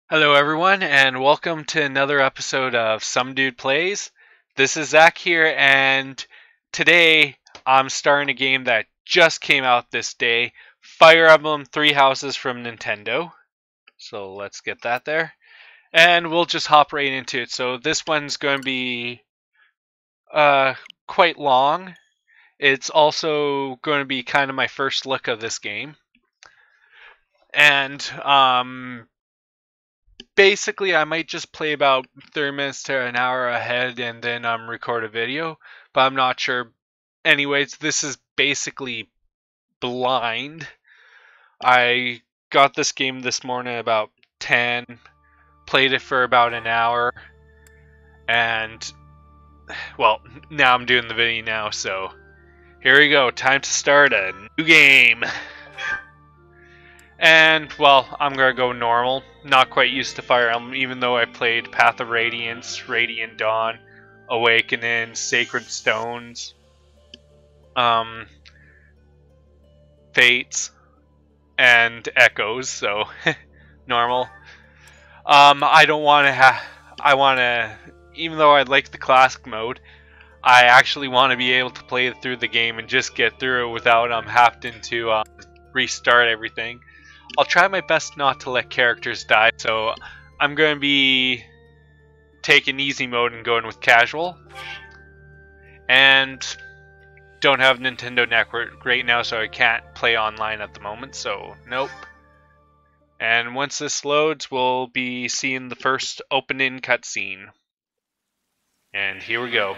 Hello, everyone, and welcome to another episode of SomeDudePlays. This is Zach here, and today I'm starting a game that just came out this day, Fire Emblem Three Houses from Nintendo. So let's get that there, and we'll just hop right into it. So this one's going to be quite long. It's also going to be kind of my first look of this game, and basically, I might just play about 30 minutes to an hour ahead and then record a video, but I'm not sure. Anyways, this is basically blind. I got this game this morning about 10, played it for about an hour, and, well, now I'm doing the video now, so here we go. Time to start a new game. And, well, I'm going to go normal. Not quite used to Fire Emblem, even though I played Path of Radiance, Radiant Dawn, Awakening, Sacred Stones, Fates, and Echoes, so normal. I don't want to I want to, even though I like the classic mode, I actually want to be able to play through the game and just get through it without having to restart everything. I'll try my best not to let characters die, so I'm going to be taking easy mode and going with casual. And don't have Nintendo Network right now, so I can't play online at the moment, so nope. And once this loads, we'll be seeing the first opening cutscene. And here we go.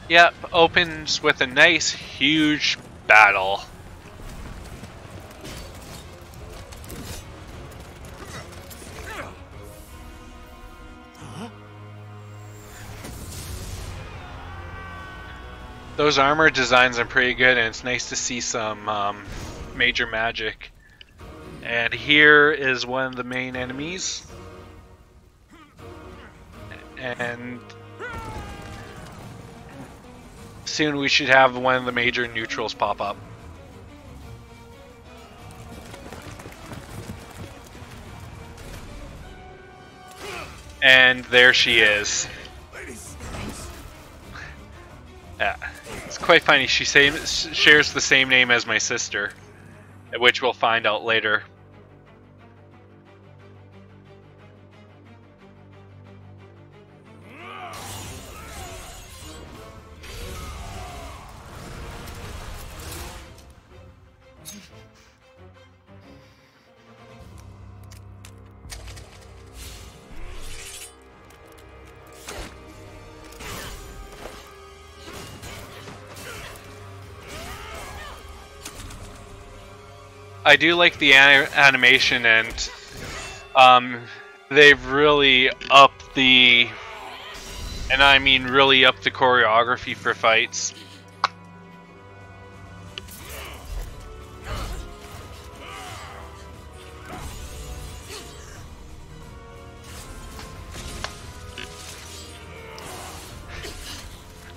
Yep, opens with a nice, huge battle. Those armor designs are pretty good, and it's nice to see some major magic. And here is one of the main enemies. And soon we should have one of the major neutrals pop up. And there she is. Yeah, it's quite funny. She shares the same name as my sister, which we'll find out later. I do like the animation, and they've really upped the, and I mean really upped the choreography for fights.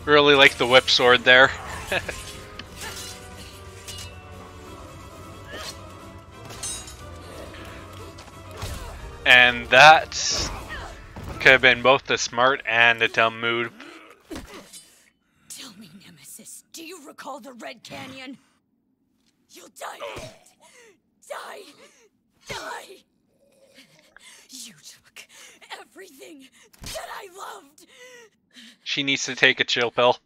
Really like the whip sword there. And that could have been both a smart and a dumb move. Tell me, Nemesis, do you recall the Red Canyon? You'll die. Die. Die. You took everything that I loved. She needs to take a chill pill.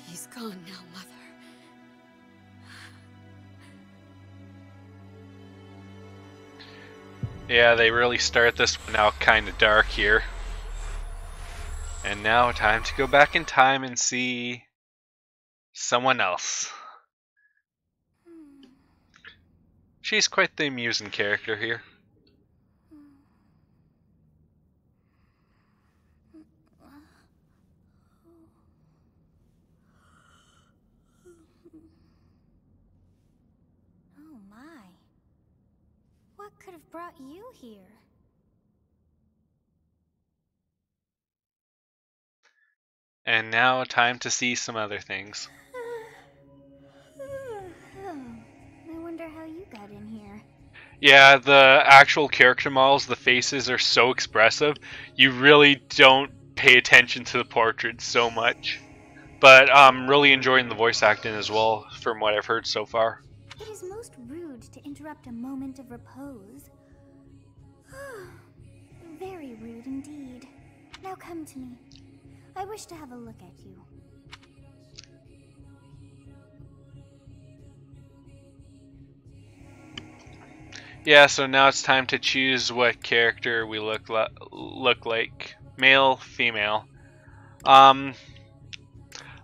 He's gone now, Mother. Yeah, they really start this one out kind of dark here. And now time to go back in time and see someone else. She's quite the amusing character here. could have brought you here? And now time to see some other things. Oh, I wonder how you got in here. Yeah, the actual character models, the faces are so expressive, you really don't pay attention to the portraits so much. But I'm really enjoying the voice acting as well, from what I've heard so far. It is most rude to interrupt a moment of repose. Very rude indeed. Now come to me. I wish to have a look at you. Yeah, so now it's time to choose what character we look like. Male, female. I'm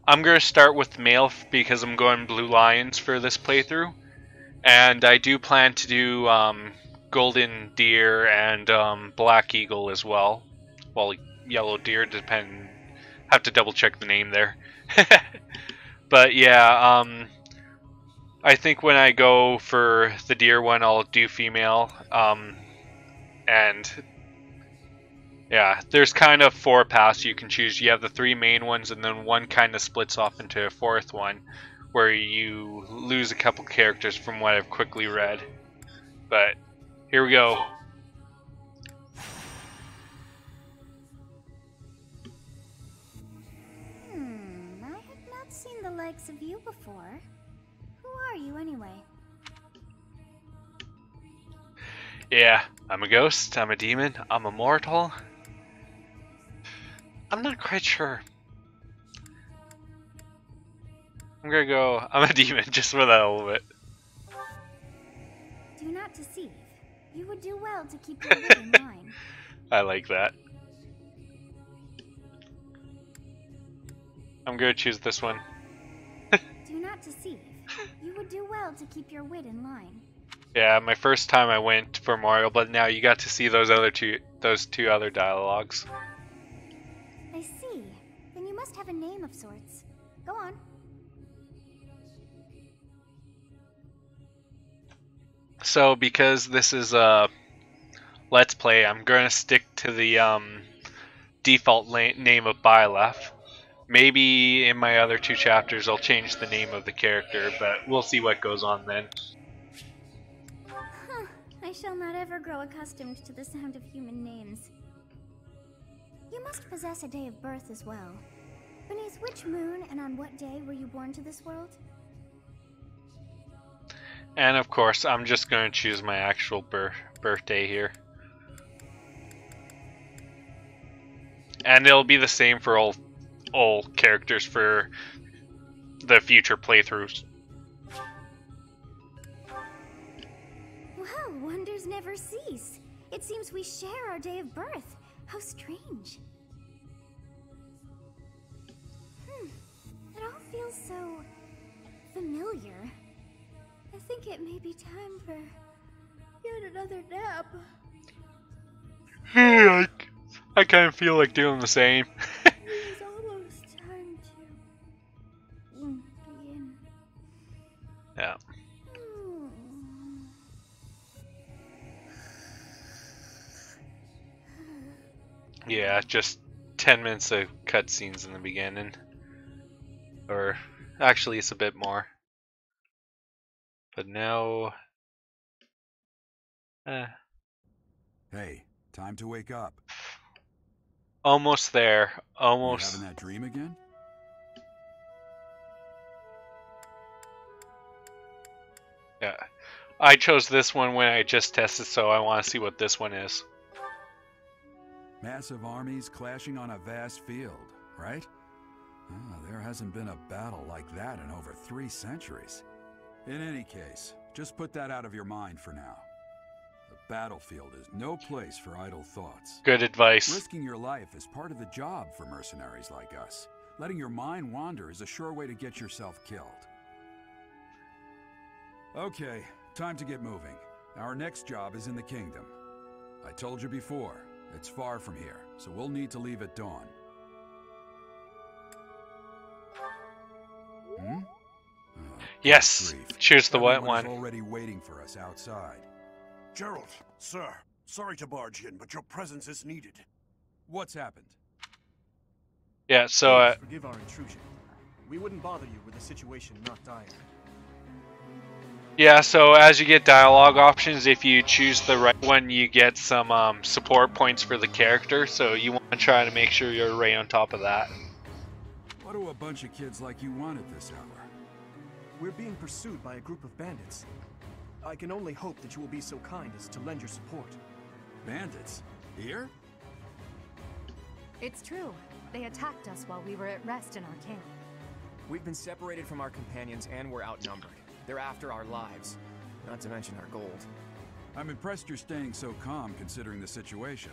gonna start with male because I'm going Blue Lions for this playthrough. And I do plan to do Golden Deer and Black Eagle as well. Well, Yellow Deer, have to double check the name there. But yeah, I think when I go for the deer one, I'll do female. And yeah, there's kind of 4 paths you can choose. You have the 3 main ones, and then one kind of splits off into a 4th one, where you lose a couple characters from what I've quickly read. But here we go. I have not seen the likes of you before. Who are you anyway? Yeah, I'm a ghost, I'm a demon, I'm immortal. I'm not quite sure. I'm gonna go, I'm a demon, just for that little bit. Do not deceive. You would do well to keep your wit in line. I like that. I'm gonna choose this one. Do not deceive. You would do well to keep your wit in line. Yeah, my first time I went for Mario, but now you got to see those two other dialogues. I see. Then you must have a name of sorts. Go on. So because this is a Let's Play, I'm gonna stick to the default name of Byleth. Maybe in my other 2 chapters I'll change the name of the character, but we'll see what goes on then. Huh. I shall not ever grow accustomed to the sound of human names. You must possess a day of birth as well. Beneath which moon and on what day were you born to this world? And of course, I'm just going to choose my actual birthday here. And it'll be the same for all characters for the future playthroughs. Well, wonders never cease. It seems we share our day of birth. How strange. It all feels so familiar. I think it may be time for yet another nap. I kind of feel like doing the same. It is almost time to begin. Yeah. Yeah, just 10 minutes of cutscenes in the beginning. Or, actually it's a bit more. But now... Hey, time to wake up. Almost there. Almost. You having that dream again? Yeah. I chose this one when I just tested, so I want to see what this one is. Massive armies clashing on a vast field, right? There hasn't been a battle like that in over 3 centuries. In any case, just put that out of your mind for now. The battlefield is no place for idle thoughts. Good advice. Risking your life is part of the job for mercenaries like us. Letting your mind wander is a sure way to get yourself killed. Okay, time to get moving. Our next job is in the kingdom. I told you before, it's far from here, so we'll need to leave at dawn. Hmm? Oh, yes, grief. choose the white Everyone one. is already waiting for us outside. Gerald, sir, sorry to barge in, but your presence is needed. What's happened? Yeah, so Please forgive our intrusion. We wouldn't bother you with a situation not dire. yeah, so as you get dialogue options, if you choose the right one, you get some support points for the character. So you want to try to make sure you're right on top of that. What do a bunch of kids like you want at this hour? We're being pursued by a group of bandits. I can only hope that you will be so kind as to lend your support. Bandits? Here? It's true. They attacked us while we were at rest in our camp. We've been separated from our companions and we're outnumbered. They're after our lives, not to mention our gold. I'm impressed you're staying so calm considering the situation.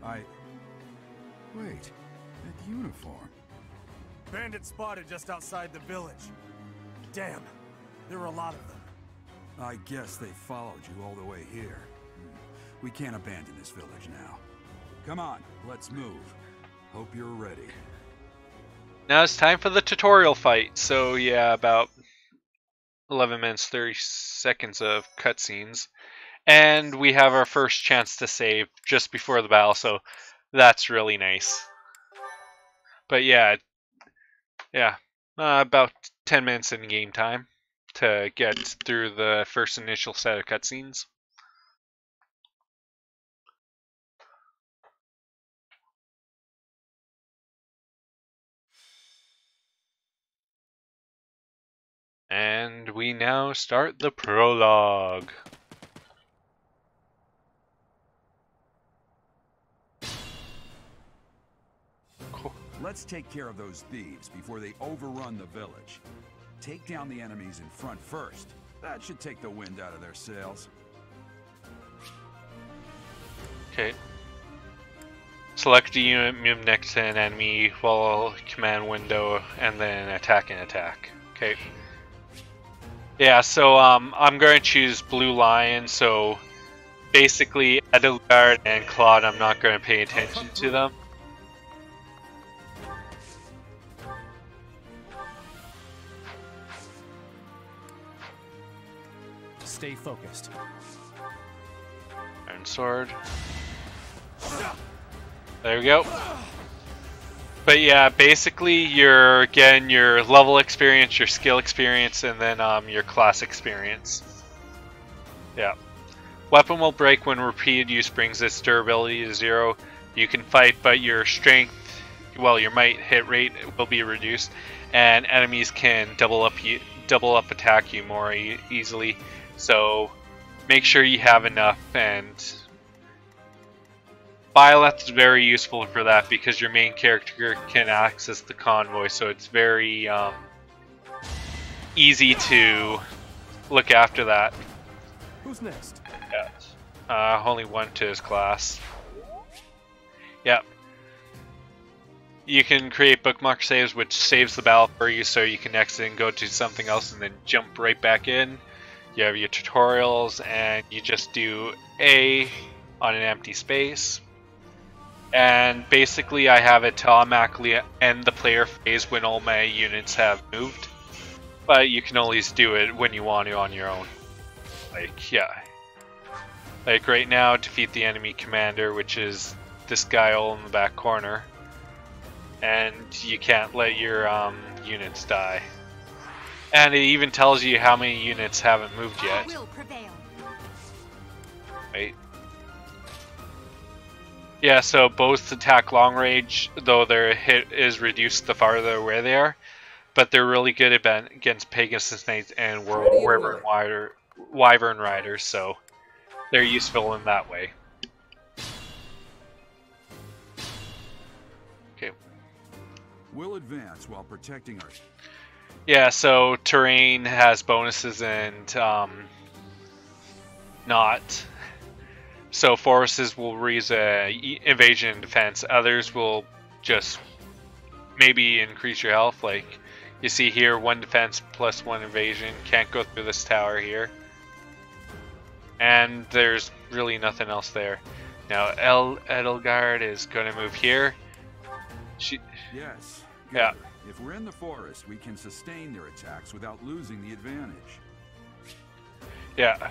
Wait, that uniform. Bandits spotted just outside the village. Damn, there are a lot of them. I guess they followed you all the way here. We can't abandon this village now. Come on, let's move. Hope you're ready. Now it's time for the tutorial fight. So yeah, about 11 minutes 30 seconds of cutscenes, and we have our first chance to save just before the battle, so that's really nice. But yeah, about 10 minutes in game time to get through the first initial set of cutscenes. And we now start the prologue. Cool. Let's take care of those thieves before they overrun the village. Take down the enemies in front first. That should take the wind out of their sails. Okay. Select a unit, move next to an enemy while command window, and then attack and attack. Okay. Yeah, so I'm going to choose Blue Lion, so basically Edelgard and Claude, I'm not going to pay attention to them. Stay focused. Iron Sword. There we go. But yeah, basically you're getting your level experience, your skill experience, and then your class experience. Yeah. Weapon will break when repeated use brings its durability to 0. You can fight, but your strength, well, your might hit rate will be reduced, and enemies can double up attack you more easily. So make sure you have enough, and Byleth is very useful for that because your main character can access the convoy, so it's very easy to look after that. Who's next? Yeah. Only one to his class. Yep. You can create bookmark saves, which saves the battle for you, so you can exit and go to something else and then jump right back in. You have your tutorials, and you just do A on an empty space. And basically I have it to automatically end the player phase when all my units have moved. But you can always do it when you want to on your own. Like, yeah. Like right now, defeat the enemy commander, which is this guy all in the back corner. And you can't let your units die. And it even tells you how many units haven't moved yet. Right. Yeah, so both attack long range, though their hit is reduced the farther away they are, but they're really good against Pegasus Knights and Wyvern Riders, so they're useful in that way. Okay. We'll advance while protecting our... Yeah, so terrain has bonuses and not. So forests will raise evasion and defense. Others will just maybe increase your health. Like you see here, 1 defense plus 1 evasion. Can't go through this tower here. And there's really nothing else there. Now Edelgard is going to move here. Yes. Good. Yeah. If we're in the forest, we can sustain their attacks without losing the advantage. Yeah.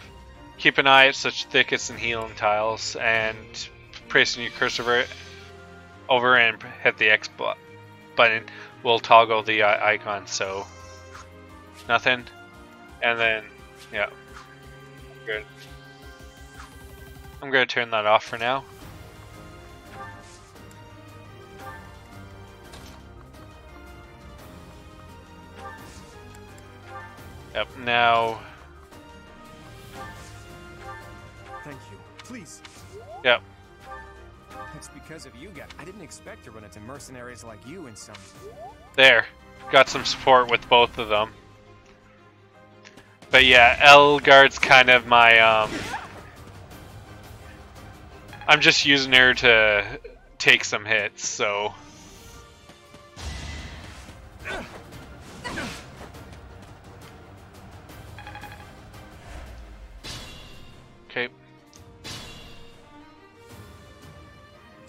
Keep an eye at such thickets and healing tiles, and pressing your cursor over and hit the X button will toggle the icon. So nothing, and then yeah, good. I'm gonna turn that off for now. Yep, now. Thank you. Please. Yep. It's because of you guys. I didn't expect to run into mercenaries like you in some... There. Got some support with both of them. But yeah, Ellegaard's kind of my, I'm just using her to take some hits, so... Okay. This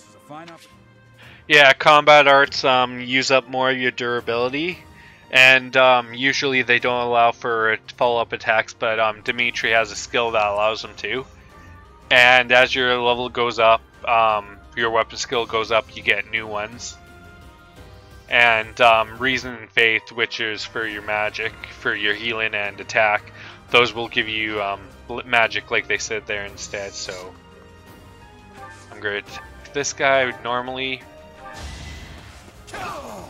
is a fine up. Yeah, combat arts use up more of your durability, and usually they don't allow for follow-up attacks, but Dimitri has a skill that allows them to. And as your level goes up, your weapon skill goes up, you get new ones. And Reason and Faith, which is for your magic, for your healing and attack, those will give you magic like they said there instead, so I'm going to attack this guy normally,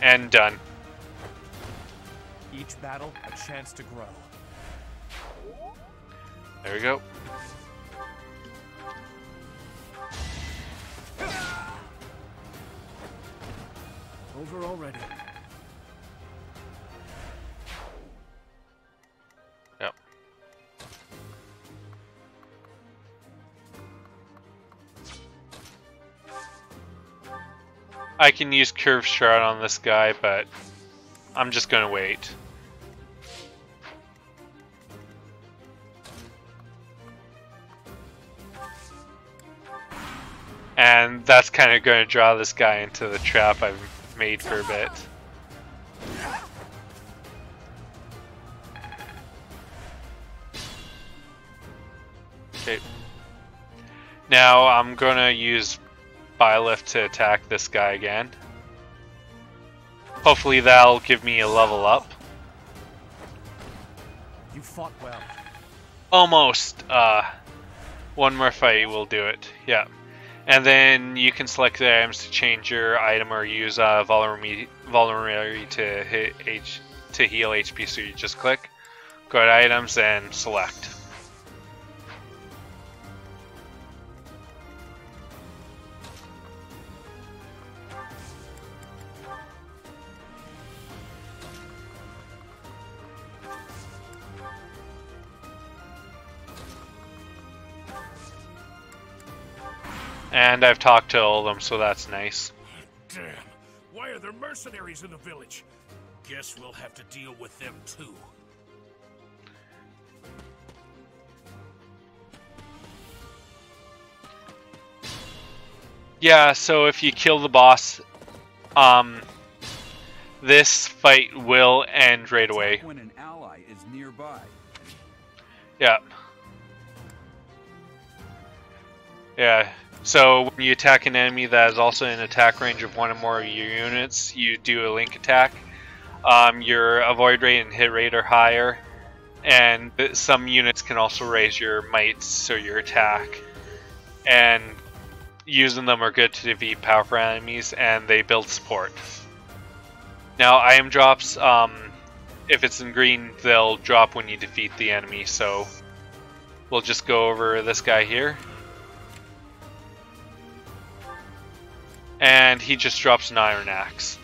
and done. Each battle, a chance to grow. There we go. Over already. Yep. I can use Curve Shroud on this guy, but I'm just gonna wait. And that's kind of going to draw this guy into the trap I've made for a bit. Okay. Now I'm going to use Byleth to attack this guy again. Hopefully that'll give me a level up. You fought well. Almost. One more fight will do it. Yeah. And then you can select the items to change your item or use vulnerability to heal HP. So you just click, go to items, and select. And I've talked to all of them, so that's nice. Damn, why are there mercenaries in the village? Guess we'll have to deal with them too. Yeah, so if you kill the boss, this fight will end right away. When an ally is nearby. Yeah. Yeah. So when you attack an enemy that is also in attack range of one or more of your units, you do a link attack. Your avoid rate and hit rate are higher, and some units can also raise your mights, so your attack. And using them are good to defeat powerful enemies, and they build support. Now item drops, if it's in green, they'll drop when you defeat the enemy, so we'll just go over this guy here. And he just drops an iron axe.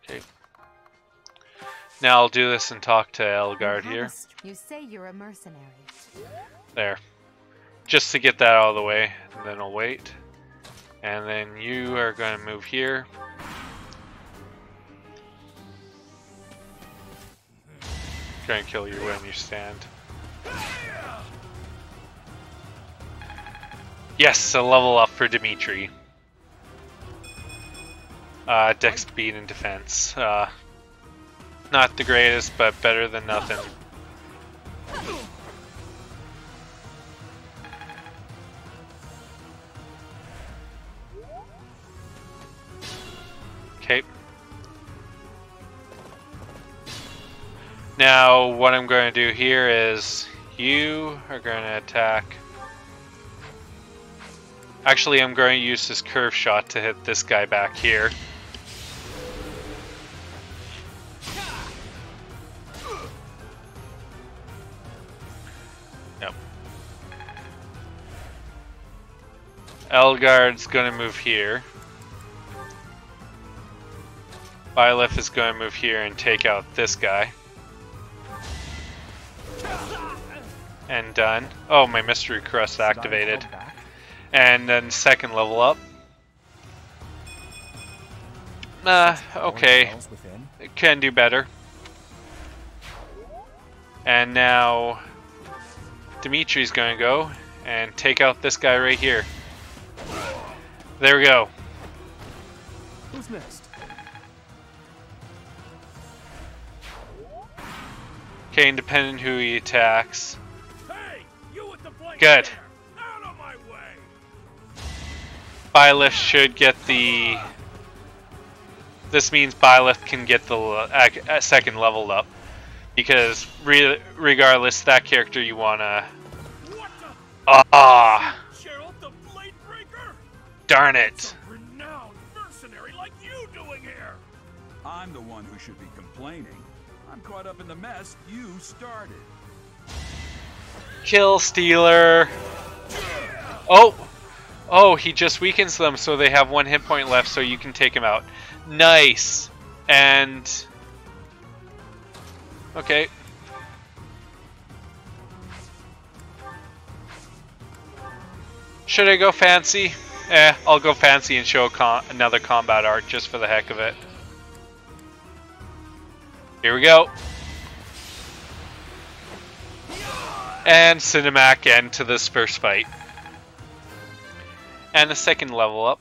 Okay. Now I'll do this and talk to Ellegaard here. You say you're a mercenary. There. Just to get that out of the way, and then I'll wait. And then you are going to move here. Going to kill you when you stand. Yes, a level up for Dimitri. Dex, speed, and defense. Not the greatest, but better than nothing. Okay. Now, what I'm going to do here is you are going to attack. Actually, I'm going to use this curve shot to hit this guy back here. Yep. Elgard's going to move here. Byleth is going to move here and take out this guy. And done. Oh, my mystery crest activated. And then second level up. Okay. It can do better. And now Dimitri's going to go and take out this guy right here. There we go. Who's next? Okay, independent who he attacks. Hey, you with the blank Good. chair. Out of my way. Byleth should get the... This means Byleth can get the second leveled up. Because regardless, that character you wanna... What the? Ah! Gerald the Bladebreaker? Darn it! What's a renowned mercenary like you doing here? I'm the one who should be complaining. I'm caught up in the mess you started. Kill Stealer! Oh! Oh, he just weakens them so they have 1 hit point left so you can take him out. Nice! And... Okay. Should I go fancy? I'll go fancy and show another combat art just for the heck of it. Here we go. And cinematic end to this first fight. And a second level up.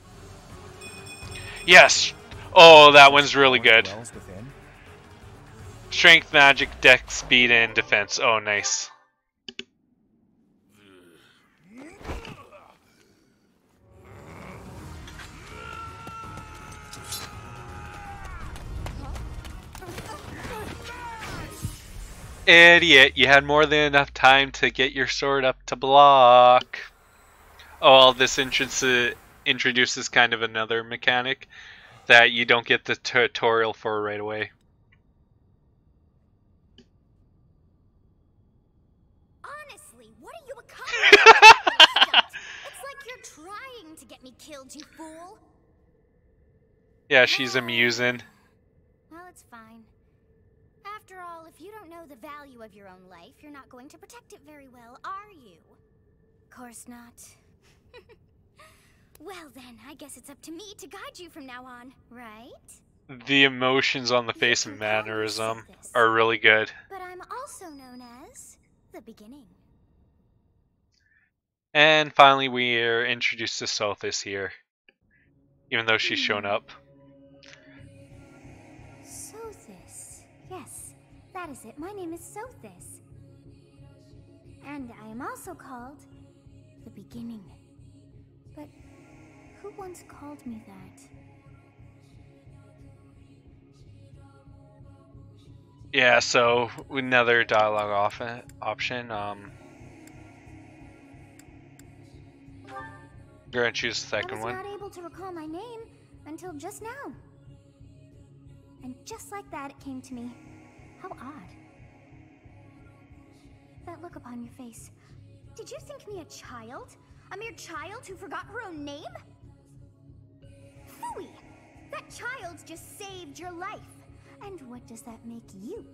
Yes! Oh, that one's really good. Strength, magic, dex, speed, and defense. Oh, nice. Idiot, you had more than enough time to get your sword up to block. Oh, well, this introduces kind of another mechanic that you don't get the tutorial for right away. Honestly, what are you accomplishing? It's like you're trying to get me killed, you fool. Yeah, she's amusing. Well, it's fine. After all, if you don't know the value of your own life, you're not going to protect it very well, are you? Course not. Well then, I guess it's up to me to guide you from now on, right? The emotions on the face and mannerism are really good. But I'm also known as the beginning. And finally, we are introduced to Sothis here, even though she's shown up. Sothis. Yes, that is it. My name is Sothis. And I am also called the beginning. But who once called me that? Yeah, so another dialogue option. You're gonna choose the second one. I was not able to recall my name until just now. And just like that, it came to me. How odd. That look upon your face. Did you think me a child? A mere child who forgot her own name? Phooey! That child just saved your life. And what does that make you?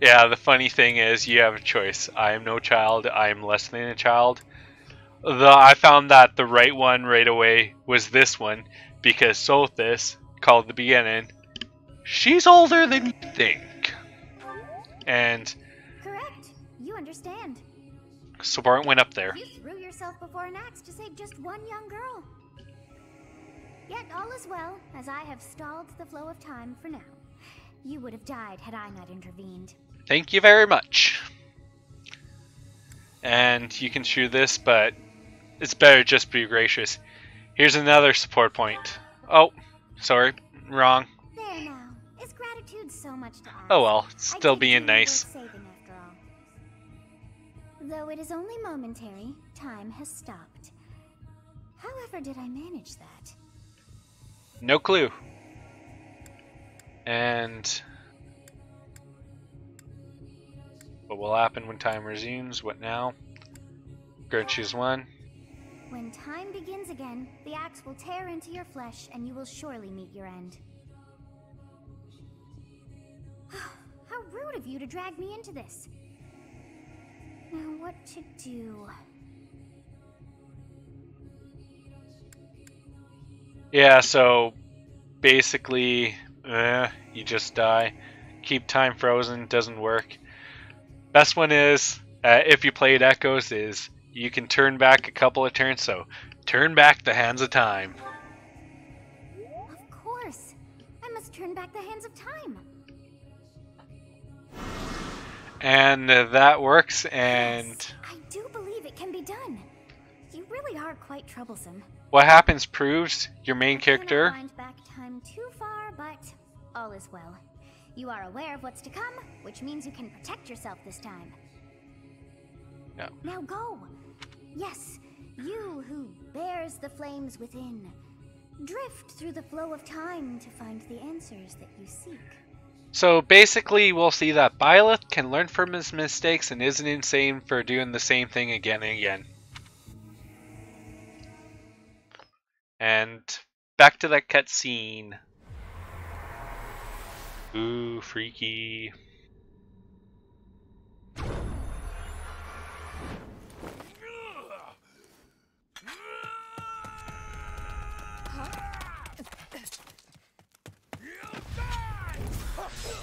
Yeah, the funny thing is you have a choice. I am no child, I am less than a child. I found that the right one right away was this one, because Sothis, called the beginning, she's older than you think. And Correct. You understand. support went up there. You threw yourself before an axe to save just one young girl. But all is well, as I have stalled the flow of time for now. You would have died had I not intervened. Thank you very much. And you can shoot this, but it's better just be gracious. Here's another support point. Oh, sorry, wrong. There now. Is gratitude so much to ask? Oh well, still being nice. Saving after all. Though it is only momentary, time has stopped. However did I manage that? No clue. And what will happen when time resumes? What now? Go choose one. When time begins again, the axe will tear into your flesh and you will surely meet your end. How rude of you to drag me into this. Now what to do? Yeah, so basically, you just die. Keep time frozen, doesn't work. Best one is, if you played Echoes, is you can turn back a couple of turns, so turn back the hands of time. Of course. I must turn back the hands of time. And that works, and Yes, I do believe it can be done. You really are quite troublesome. what happens proves your main I character. cannot wind back time too far, but all is well. You are aware of what's to come, which means you can protect yourself this time. Yeah. Now go. Yes, you who bears the flames within. Drift through the flow of time to find the answers that you seek. So basically, we'll see that Byleth can learn from his mistakes and isn't insane for doing the same thing again and again. And back to that cutscene. Ooh, freaky.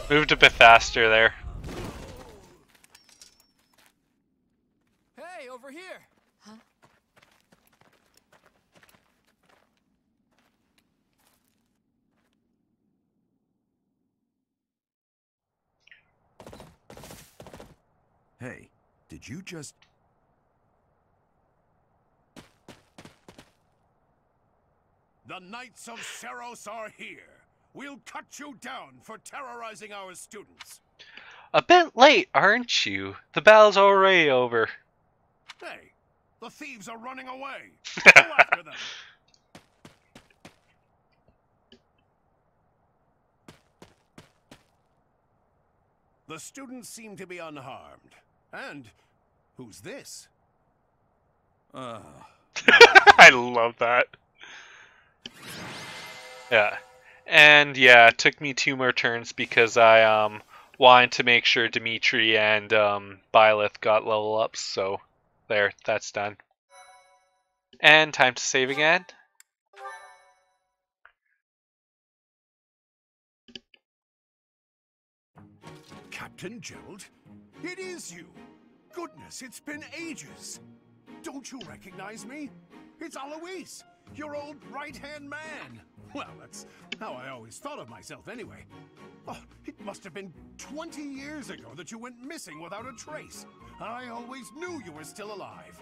Moved a bit faster there. Hey, over here! Huh? Hey, did you just... The Knights of Seiros are here. We'll cut you down for terrorizing our students. A bit late, aren't you? The battle's already over. Hey, the thieves are running away. Go after them. The students seem to be unharmed. And who's this? I love that. Yeah. And yeah, it took me 2 more turns because I wanted to make sure Dimitri and Byleth got level ups, so there, that's done. And time to save again. Captain Gerald? It is you! Goodness, it's been ages! Don't you recognize me? It's Alois, your old right-hand man! Well, that's how I always thought of myself anyway. Oh, it must have been 20 years ago that you went missing without a trace. I always knew you were still alive.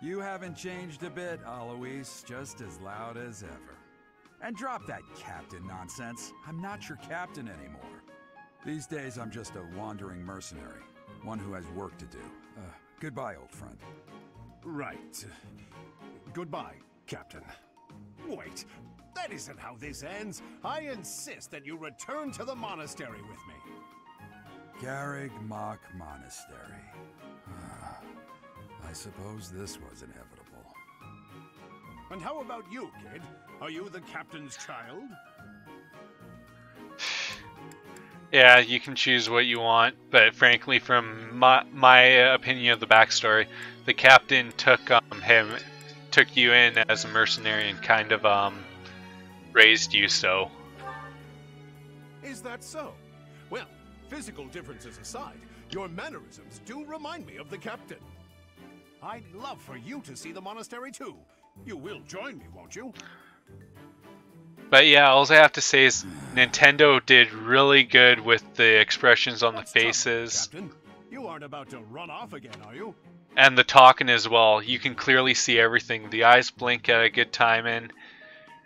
You haven't changed a bit, Alois, just as loud as ever. And drop that captain nonsense. I'm not your captain anymore. These days, I'm just a wandering mercenary. One who has work to do. Goodbye, old friend. Right. Goodbye, Captain. Wait, that isn't how this ends. I insist that you return to the monastery with me. Garreg Mach Monastery. I suppose this was inevitable. And how about you, kid? Are you the captain's child? Yeah, you can choose what you want, but frankly, from my opinion of the backstory, the captain took you in as a mercenary and kind of raised you. So, Is that so? Well, physical differences aside, your mannerisms do remind me of the captain. I'd love for you to see the monastery too. You will join me, won't you? But yeah, all I have to say is Nintendo did really good with the expressions on the What's trouble, faces Captain? You aren't about to run off again, are you? and the talking as well. You can clearly see everything. The eyes blink at a good timing,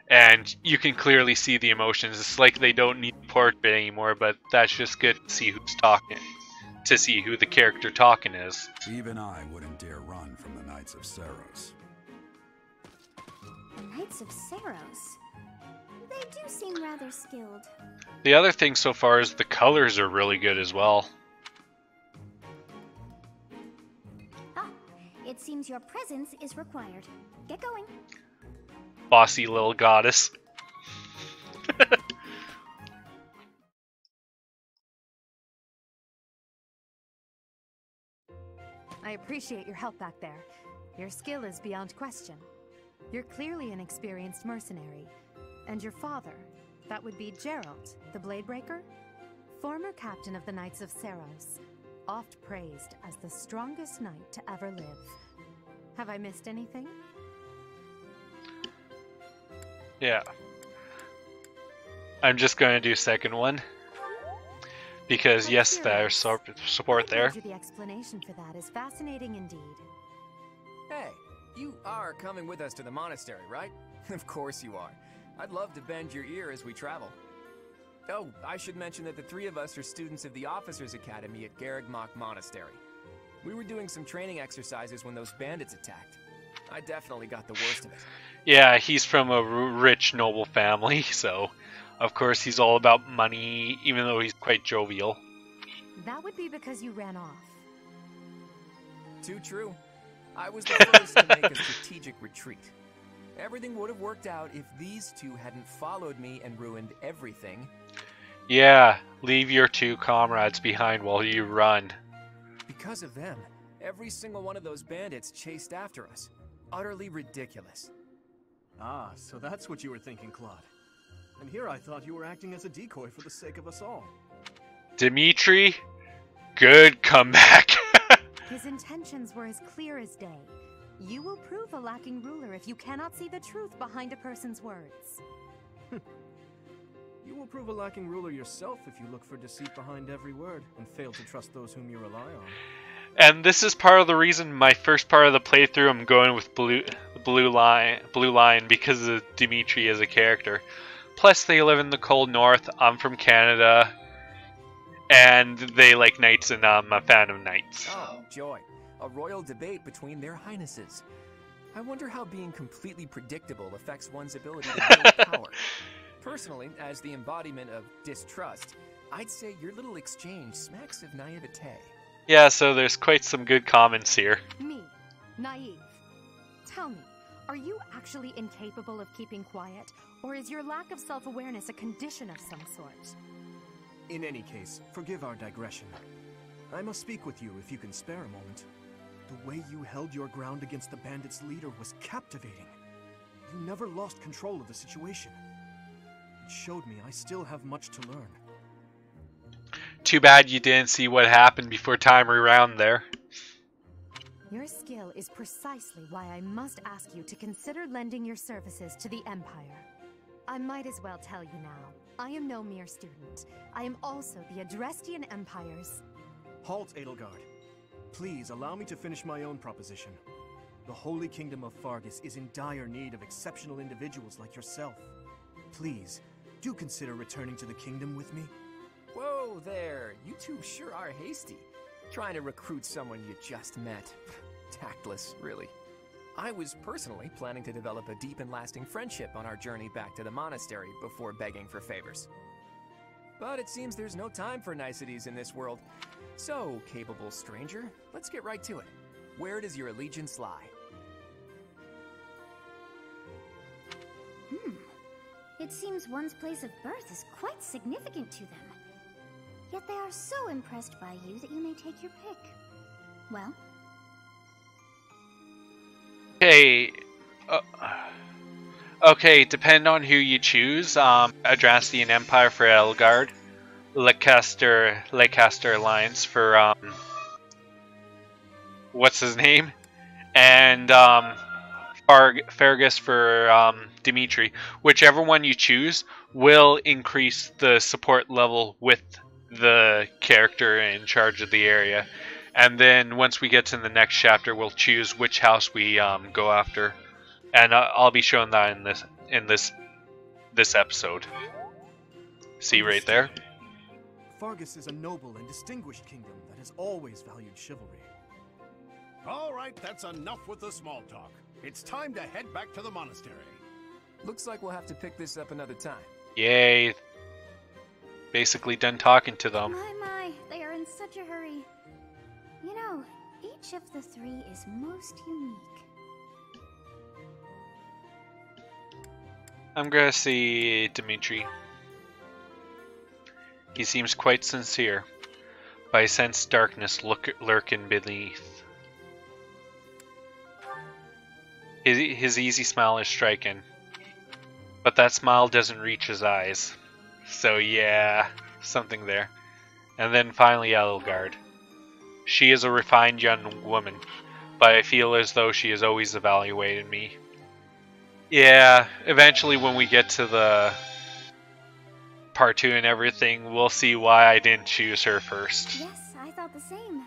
and you can clearly see the emotions. It's like they don't need portrait anymore, but that's just good to see who's talking, to see who the character talking is. Even I wouldn't dare run from the Knights of Seiros. Knights of Seiros. They do seem rather skilled. The other thing so far is the colors are really good as well. Ah, it seems your presence is required. Get going. Bossy little goddess. I appreciate your help back there. Your skill is beyond question. You're clearly an experienced mercenary. And your father, that would be Gerald, the Bladebreaker? Former captain of the Knights of Seiros, oft praised as the strongest knight to ever live. Have I missed anything? Yeah. I'm just going to do second one. Because yes, there's support there. The explanation for that is fascinating indeed. Hey, you are coming with us to the monastery, right? Of course you are. I'd love to bend your ear as we travel. Oh, I should mention that the three of us are students of the Officers' Academy at Garreg Mach Monastery. We were doing some training exercises when those bandits attacked. I definitely got the worst of it. Yeah, he's from a rich, noble family, so of course he's all about money, even though he's quite jovial. That would be because you ran off. Too true. I was the first to make a strategic retreat. Everything would have worked out if these two hadn't followed me and ruined everything. Yeah, leave your two comrades behind while you run. Because of them, every single one of those bandits chased after us. Utterly ridiculous. Ah, so that's what you were thinking, Claude. And here I thought you were acting as a decoy for the sake of us all. Dimitri, good comeback. His intentions were as clear as day. You will prove a lacking ruler if you cannot see the truth behind a person's words. You will prove a lacking ruler yourself if you look for deceit behind every word and fail to trust those whom you rely on. And this is part of the reason my first part of the playthrough I'm going with blue line because of Dimitri as a character. Plus they live in the cold north, I'm from Canada, and they like knights and I'm a fan of knights. Oh, joy. A royal debate between their highnesses. I wonder how being completely predictable affects one's ability to wield power. Personally, as the embodiment of distrust, I'd say your little exchange smacks of naivete. Yeah, so there's quite some good comments here. Me, naive. Tell me, are you actually incapable of keeping quiet, or is your lack of self-awareness a condition of some sort? In any case, forgive our digression. I must speak with you if you can spare a moment. The way you held your ground against the bandits' leader was captivating. You never lost control of the situation. It showed me I still have much to learn. Too bad you didn't see what happened before time around there. Your skill is precisely why I must ask you to consider lending your services to the Empire. I might as well tell you now, I am no mere student. I am also the Adrestian Empire's... Halt, Edelgard. Please allow me to finish my own proposition. The Holy Kingdom of Faerghus is in dire need of exceptional individuals like yourself. Please, do consider returning to the kingdom with me. Whoa there, you two sure are hasty. Trying to recruit someone you just met. Tactless, really. I was personally planning to develop a deep and lasting friendship on our journey back to the monastery before begging for favors. But it seems there's no time for niceties in this world. So, capable stranger, let's get right to it. Where does your allegiance lie? It seems one's place of birth is quite significant to them. Yet they are so impressed by you that you may take your pick. Well? Okay. Okay, depend on who you choose. Adrestian Empire for Edelgard. Leicester Alliance for what's his name? And Faerghus for Dimitri. Whichever one you choose will increase the support level with the character in charge of the area. And then once we get to the next chapter, we'll choose which house we go after. And I'll be showing that in this episode. See right there? Faerghus is a noble and distinguished kingdom that has always valued chivalry. All right, that's enough with the small talk. It's time to head back to the monastery. Looks like we'll have to pick this up another time. Yay. Basically done talking to them. My, they are in such a hurry. You know, each of the three is most unique. I'm gonna see Dimitri. He seems quite sincere, but I sense darkness lurking beneath. His easy smile is striking, but that smile doesn't reach his eyes. So yeah, something there. And then finally Edelgard. She is a refined young woman, but I feel as though she has always evaluated me. Yeah, eventually when we get to the part 2 and everything, we'll see why I didn't choose her first. Yes, I thought the same.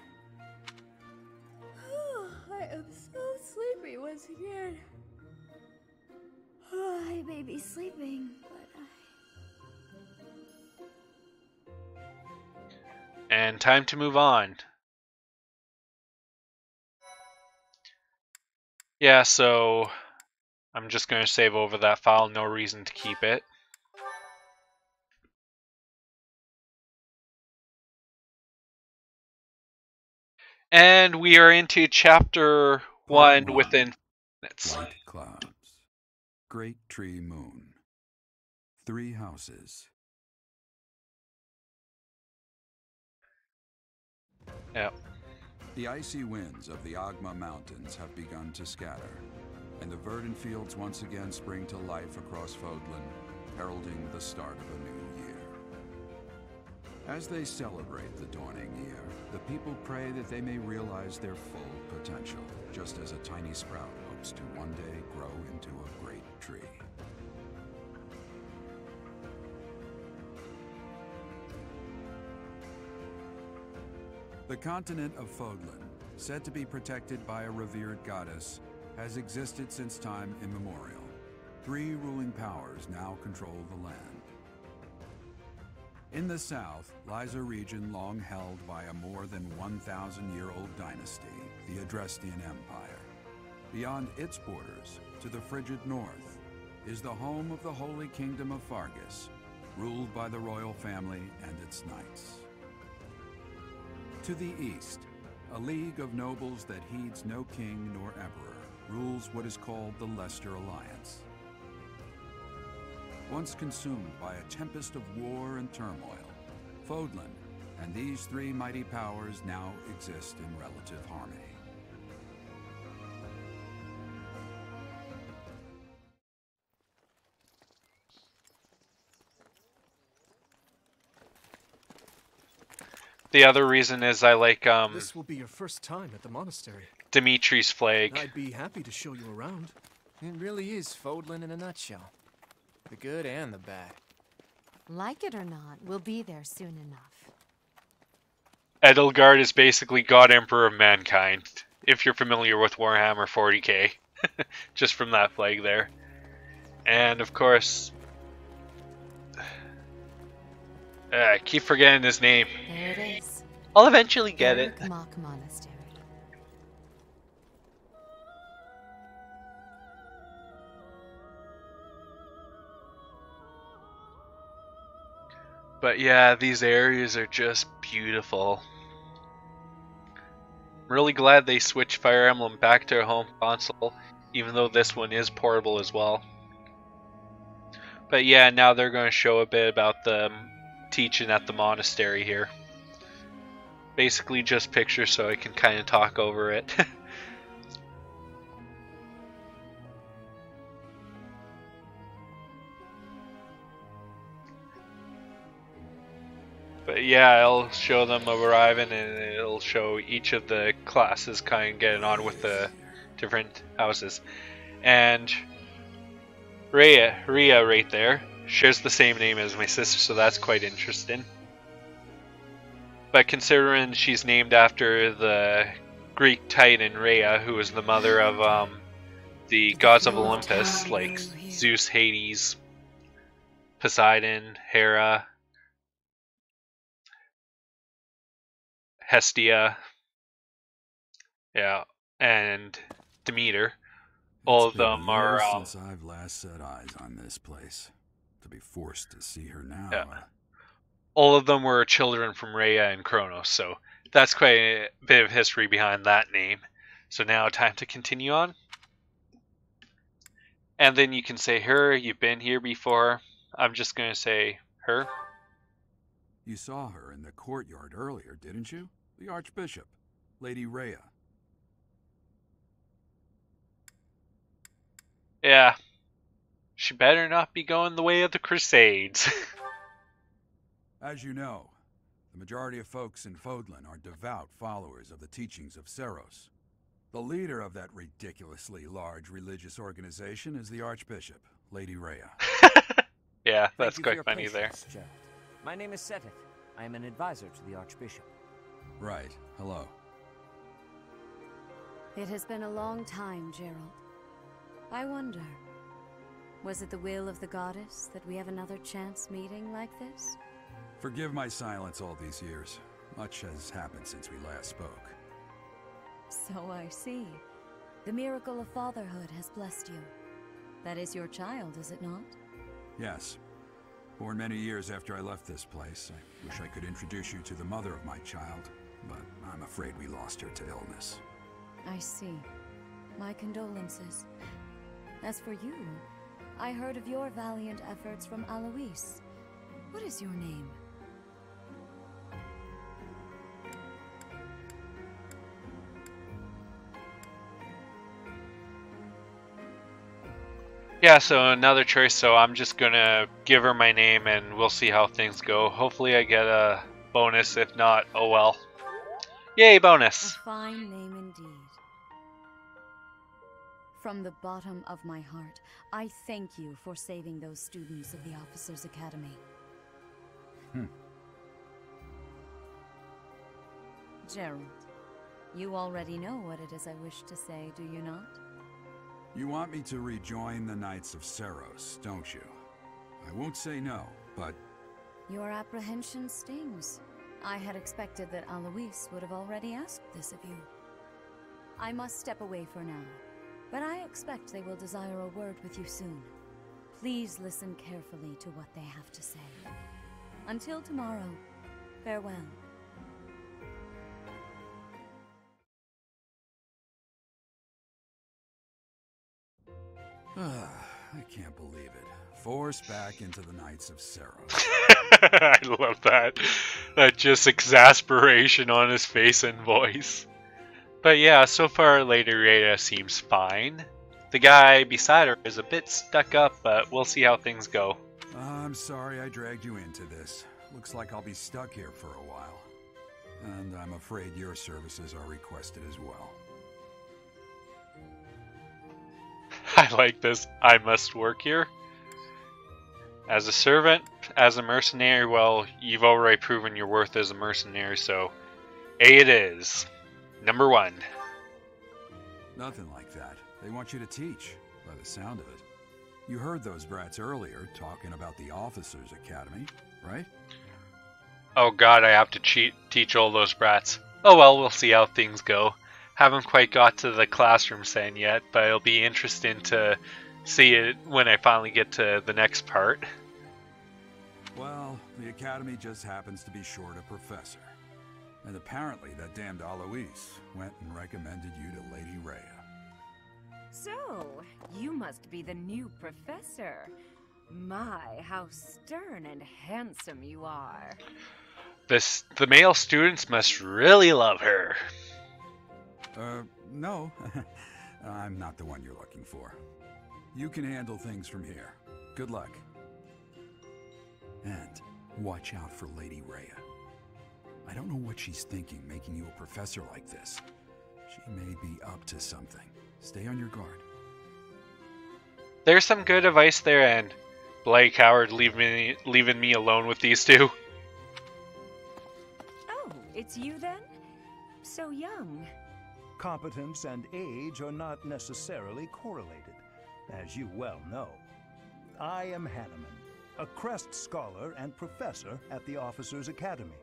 I am so sleepy once again. I may be sleeping, but And time to move on. Yeah, so I'm just going to save over that file, no reason to keep it. And we are into chapter 1 within minutes. White clouds. Great tree moon. 3 houses. Yep. The icy winds of the Agma Mountains have begun to scatter, and the verdant fields once again spring to life across Fodlan, heralding the start of a new year. As they celebrate the dawning year, the people pray that they may realize their full potential, just as a tiny sprout hopes to one day grow into a great tree. The continent of Fodlan, said to be protected by a revered goddess, has existed since time immemorial. 3 ruling powers now control the land. In the south lies a region long held by a more than 1,000-year-old dynasty, the Adrestian Empire. Beyond its borders, to the frigid north, is the home of the Holy Kingdom of Faerghus, ruled by the royal family and its knights. To the east, a league of nobles that heeds no king nor emperor rules what is called the Leicester Alliance. Once consumed by a tempest of war and turmoil, Fodlan and these 3 mighty powers now exist in relative harmony. The other reason is I like This will be your first time at the monastery. Dimitri's flag. I'd be happy to show you around. It really is Fodlan in a nutshell. The good and the bad. Like it or not, we'll be there soon enough. Edelgard is basically God Emperor of Mankind, if you're familiar with Warhammer 40k. Just from that flag there. And of course, I keep forgetting his name. There it is. I'll eventually get it. Garreg Mach Monastery. But yeah, these areas are just beautiful. I'm really glad they switched Fire Emblem back to a home console, even though this one is portable as well. But yeah, now they're going to show a bit about the teaching at the monastery here. Basically just pictures so I can kind of talk over it. But yeah, I'll show them arriving and it'll show each of the classes kind of getting on with the different houses. And Rhea right there shares the same name as my sister, so that's quite interesting. But considering she's named after the Greek titan Rhea, who was the mother of the gods of Olympus, like Zeus, Hades, Poseidon, Hera, Hestia, yeah, and Demeter. All of them are. Since I've last set eyes on this place, to be forced to see her now. Yeah. All of them were children from Rhea and Kronos, so that's quite a bit of history behind that name. So now, time to continue on. And then you can say her. You've been here before. I'm just going to say her. You saw her in the courtyard earlier, didn't you? The Archbishop, Lady Rhea. Yeah. She better not be going the way of the Crusades. As you know, the majority of folks in Fodlan are devout followers of the teachings of Seiros. The leader of that ridiculously large religious organization is the Archbishop, Lady Rhea. Yeah, that's quite funny there. Gerald. My name is Seteth. I am an advisor to the Archbishop. Right. Hello. It has been a long time, Gerald. I wonder, was it the will of the goddess that we have another chance meeting like this? Forgive my silence all these years. Much has happened since we last spoke. So I see. The miracle of fatherhood has blessed you. That is your child, is it not? Yes. Born many years after I left this place, I wish I could introduce you to the mother of my child, but I'm afraid we lost her to illness. I see. My condolences. As for you, I heard of your valiant efforts from Alois. What is your name? Yeah, so another choice, so I'm just gonna give her my name and we'll see how things go. Hopefully I get a bonus, if not, oh well. Yay, bonus! A fine name indeed. From the bottom of my heart, I thank you for saving those students of the Officers' Academy. Gerald, you already know what it is I wish to say, do you not? You want me to rejoin the Knights of Seiros, don't you? I won't say no, but... Your apprehension stings. I had expected that Alois would have already asked this of you. I must step away for now, but I expect they will desire a word with you soon. Please listen carefully to what they have to say. Until tomorrow, farewell. I can't believe it. Forced back into the Knights of Seiros. I love that. That just exasperation on his face and voice. But yeah, so far Lady Rhea seems fine. The guy beside her is a bit stuck up, but we'll see how things go. I'm sorry I dragged you into this. Looks like I'll be stuck here for a while. And I'm afraid your services are requested as well. I like this. I must work here. As a servant, as a mercenary, well, you've already proven your worth as a mercenary, so A it is. Number 1. Nothing like that. They want you to teach, by the sound of it. You heard those brats earlier talking about the Officers' Academy, right? Oh god, I have to teach all those brats. Oh well, we'll see how things go. Haven't quite got to the classroom setting yet, but it'll be interesting to see it when I finally get to the next part. Well, the Academy just happens to be short a professor. And apparently that damned Alois went and recommended you to Lady Rhea. So, you must be the new professor. My, how stern and handsome you are. The male students must really love her. No. I'm not the one you're looking for. You can handle things from here. Good luck. And watch out for Lady Rhea. I don't know what she's thinking making you a professor like this. She may be up to something. Stay on your guard. There's some good advice there, and Blake Howard leaving me alone with these two. Oh, it's you then? So young. Competence and age are not necessarily correlated, as you well know. I am Hanneman, a Crest Scholar and Professor at the Officers' Academy.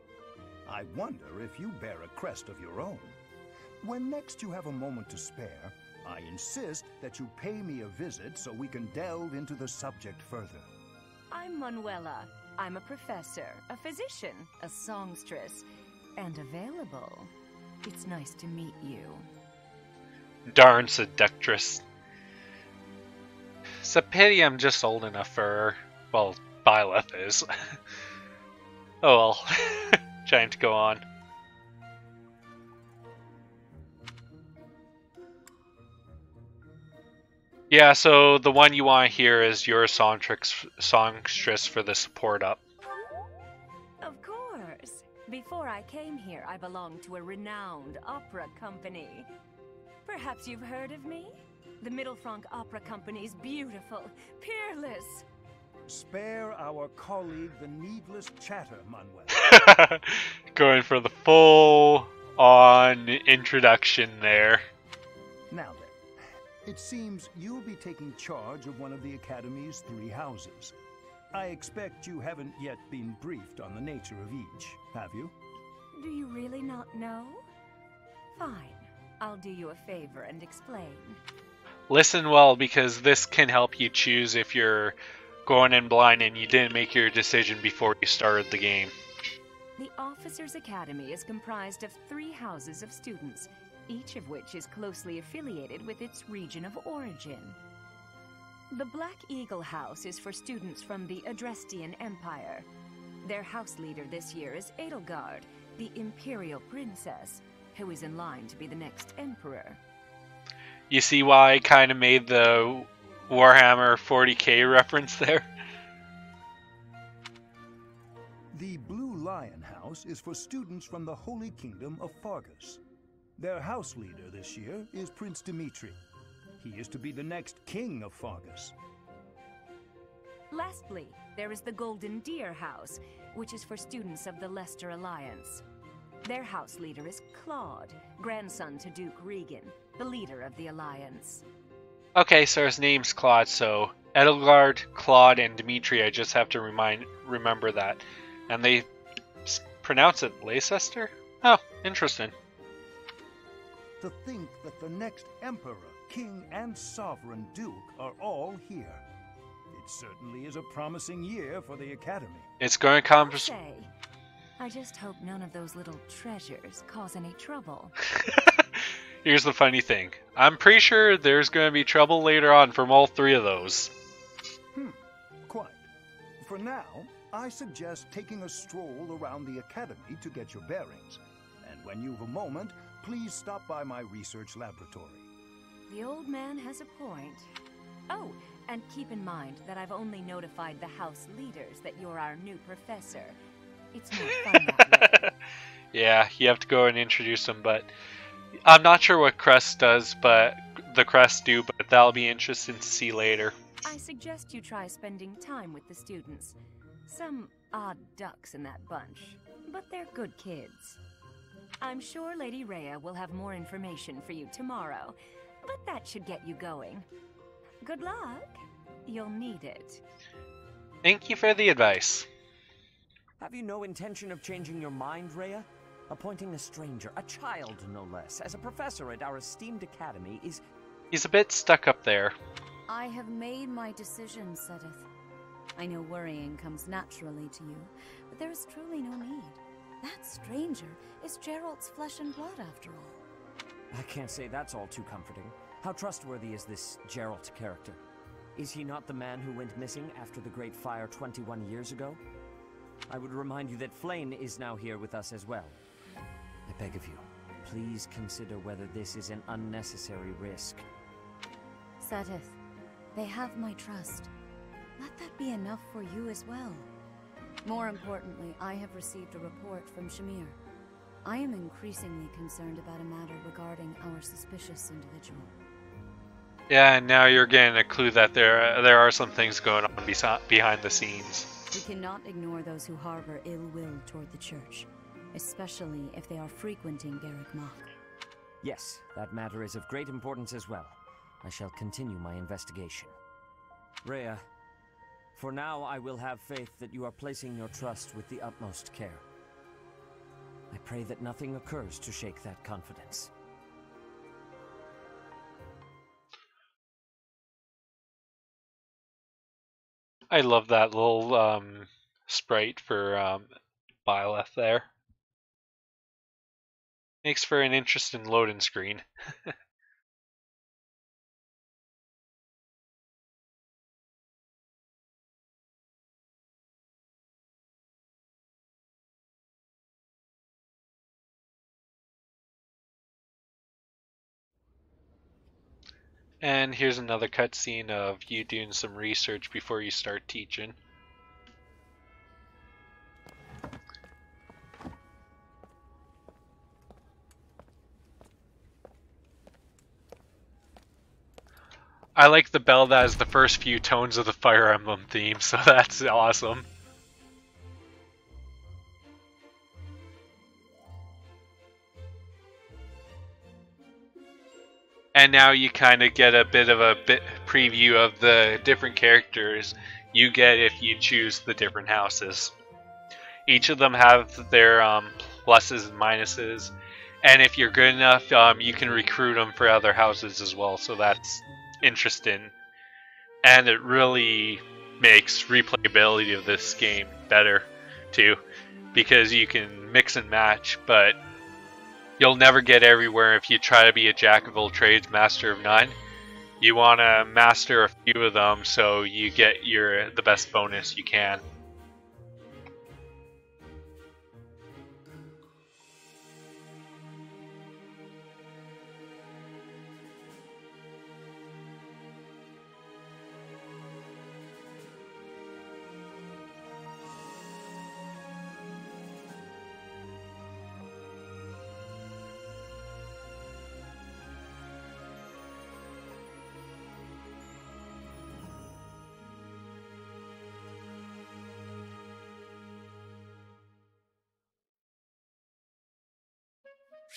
I wonder if you bear a crest of your own. When next you have a moment to spare, I insist that you pay me a visit so we can delve into the subject further. I'm Manuela. I'm a professor, a physician, a songstress, and available. It's nice to meet you. Darn seductress. It's a pity I'm just old enough for her. Well, Byleth is. Oh well. Trying to go on. Yeah, so the one you want to hear is your songstress for the support up. Of course. Before I came here, I belonged to a renowned opera company. Perhaps you've heard of me? The Middlefranc Opera Company's beautiful, peerless. Spare our colleague the needless chatter, Manuel. Going for the full-on introduction there. Now then, it seems you'll be taking charge of one of the Academy's 3 houses. I expect you haven't yet been briefed on the nature of each, have you? Do you really not know? Fine. I'll do you a favor and explain. Listen well, because this can help you choose if you're going in blind and you didn't make your decision before you started the game. The Officers' Academy is comprised of 3 houses of students, each of which is closely affiliated with its region of origin. The Black Eagle House is for students from the Adrestian Empire. Their house leader this year is Edelgard, the Imperial Princess, who is in line to be the next Emperor. You see why I kind of made the Warhammer 40k reference there? The Blue Lion House is for students from the Holy Kingdom of Faerghus. Their house leader this year is Prince Dimitri. He is to be the next king of Faerghus. Lastly, there is the Golden Deer House, which is for students of the Leicester Alliance. Their house leader is Claude, grandson to Duke Regan, the leader of the Alliance. Okay, so his name's Claude, so Edelgard, Claude, and Dimitri, I just have to remember that. And they pronounce it Leicester? Oh, interesting. To think that the next Emperor, King, and Sovereign Duke are all here. It certainly is a promising year for the Academy. It's going to come... I just hope none of those little treasures cause any trouble. Here's the funny thing. I'm pretty sure there's going to be trouble later on from all 3 of those. Quite. For now, I suggest taking a stroll around the Academy to get your bearings. And when you've a moment, please stop by my research laboratory. The old man has a point. Oh, and keep in mind that I've only notified the house leaders that you're our new professor. It's more fun that way. Yeah, you have to go and introduce them, but I'm not sure what Crest does, but the Crest do, but that'll be interesting to see later. I suggest you try spending time with the students. Some odd ducks in that bunch, but they're good kids. I'm sure Lady Rhea will have more information for you tomorrow, but that should get you going. Good luck. You'll need it. Thank you for the advice. Have you no intention of changing your mind, Rhea? Appointing a stranger, a child no less, as a professor at our esteemed academy is... He's a bit stuck up there. I have made my decision, Sedith. I know worrying comes naturally to you, but there is truly no need. That stranger is Geralt's flesh and blood, after all. I can't say that's all too comforting. How trustworthy is this Geralt character? Is he not the man who went missing after the Great Fire 21 years ago? I would remind you that Flayn is now here with us as well. I beg of you, please consider whether this is an unnecessary risk. Sedith, they have my trust. Let that be enough for you as well. More importantly, I have received a report from Shamir. I am increasingly concerned about a matter regarding our suspicious individual. Yeah, and now you're getting a clue that there are some things going on behind the scenes. We cannot ignore those who harbor ill will toward the Church, especially if they are frequenting Garreg Mach. Yes, that matter is of great importance as well. I shall continue my investigation. Rhea, for now I will have faith that you are placing your trust with the utmost care. I pray that nothing occurs to shake that confidence. I love that little sprite for Byleth there. Makes for an interesting loading screen. And here's another cutscene of you doing some research before you start teaching. I like the bell that has the first few tones of the Fire Emblem theme, so that's awesome. And now you kind of get a bit of a preview of the different characters you get if you choose the different houses. Each of them have their pluses and minuses, and if you're good enough, you can recruit them for other houses as well, so that's interesting. And it really makes replayability of this game better too, because you can mix and match, but you'll never get everywhere if you try to be a jack of all trades, master of none. You want to master a few of them so you get the best bonus you can.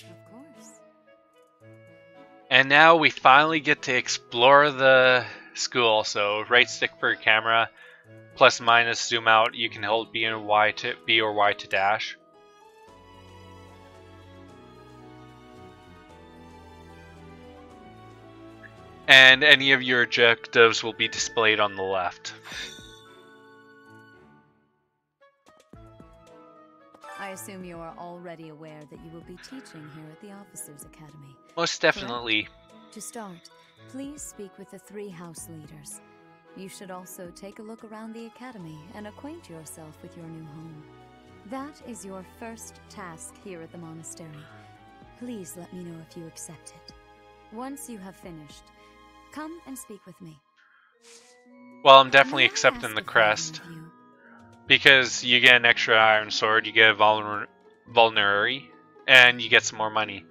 Of course. And now we finally get to explore the school. So right stick for your camera, plus minus zoom out. You can hold B or Y to dash. And any of your objectives will be displayed on the left. I assume you are already aware that you will be teaching here at the Officers' Academy. Most definitely. Correct? To start, please speak with the 3 house leaders. You should also take a look around the academy and acquaint yourself with your new home. That is your first task here at the monastery. Please let me know if you accept it. Once you have finished, come and speak with me. Well, I'm definitely accepting the crest. Because you get an extra iron sword, you get a vulnerary, and you get some more money.